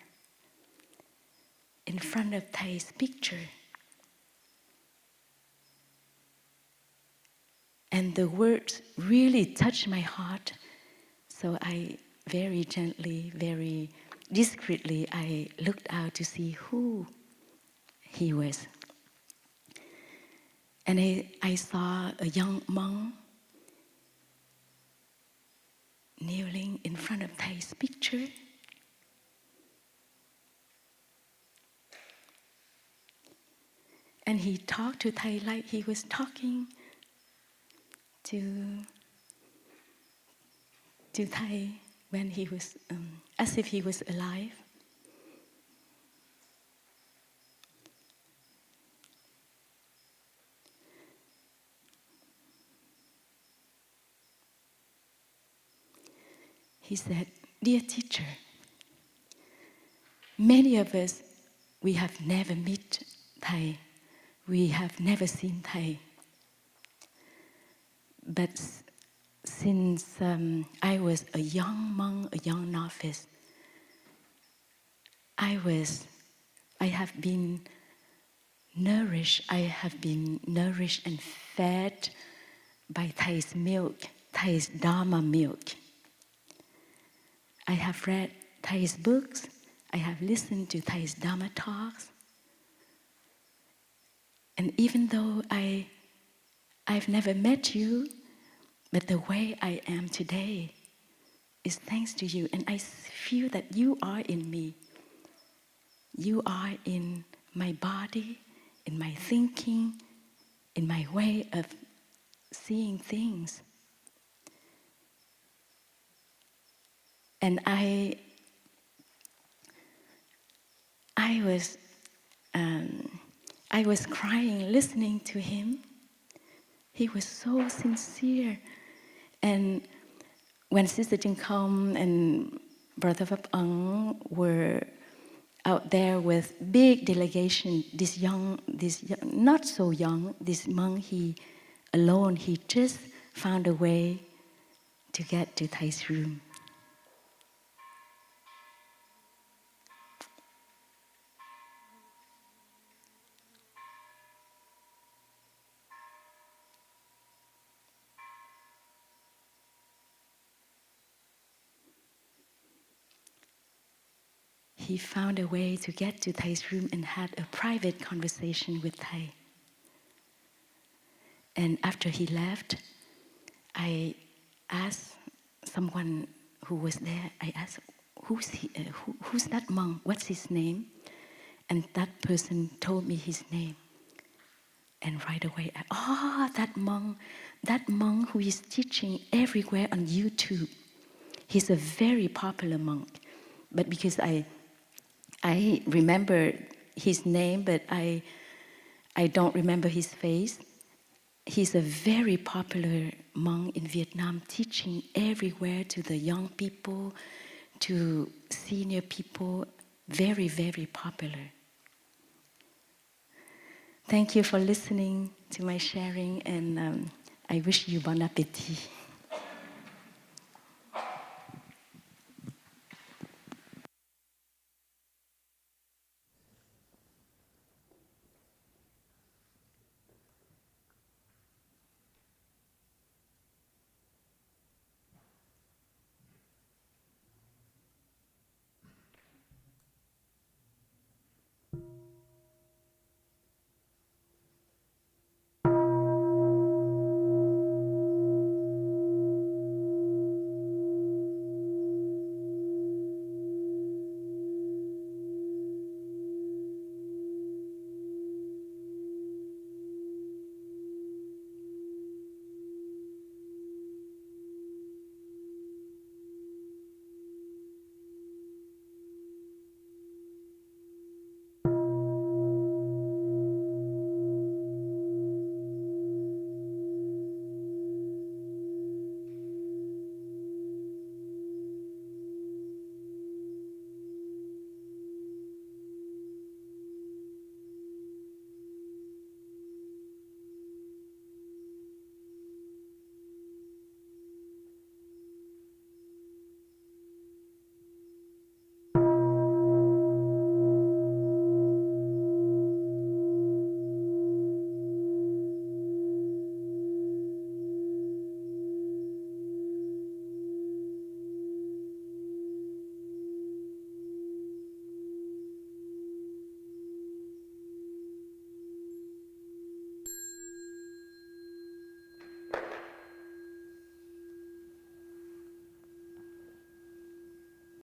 in front of Thay's picture. And the words really touched my heart, so I very gently, very discreetly, I looked out to see who he was. And I saw a young monk kneeling in front of Thay's picture. And he talked to Thay like he was talking to Thay when he was, as if he was alive. He said, "Dear teacher, many of us, we have never met Thay. We have never seen Thay. But since I was a young monk, a young novice, I have been nourished and fed by Thay's milk, Thay's Dharma milk. I have read Thay's books, I have listened to Thay's Dharma talks. And even though I've never met you, but the way I am today is thanks to you. And I feel that you are in me. You are in my body, in my thinking, in my way of seeing things. And I was crying listening to him. He was so sincere. And when Sister Chân Khong and Brother Phap were out there with big delegation, this young, not so young, this monk, he just found a way to get to Thay's room. He found a way to get to Thay's room and had a private conversation with Thay. And after he left, I asked someone who was there, I asked, who's that monk? What's his name? And that person told me his name. And right away, that monk who is teaching everywhere on YouTube. He's a very popular monk. But because I remember his name, but I don't remember his face. He's a very popular monk in Vietnam, teaching everywhere to the young people, to senior people, very, very popular. Thank you for listening to my sharing, and I wish you bon appétit.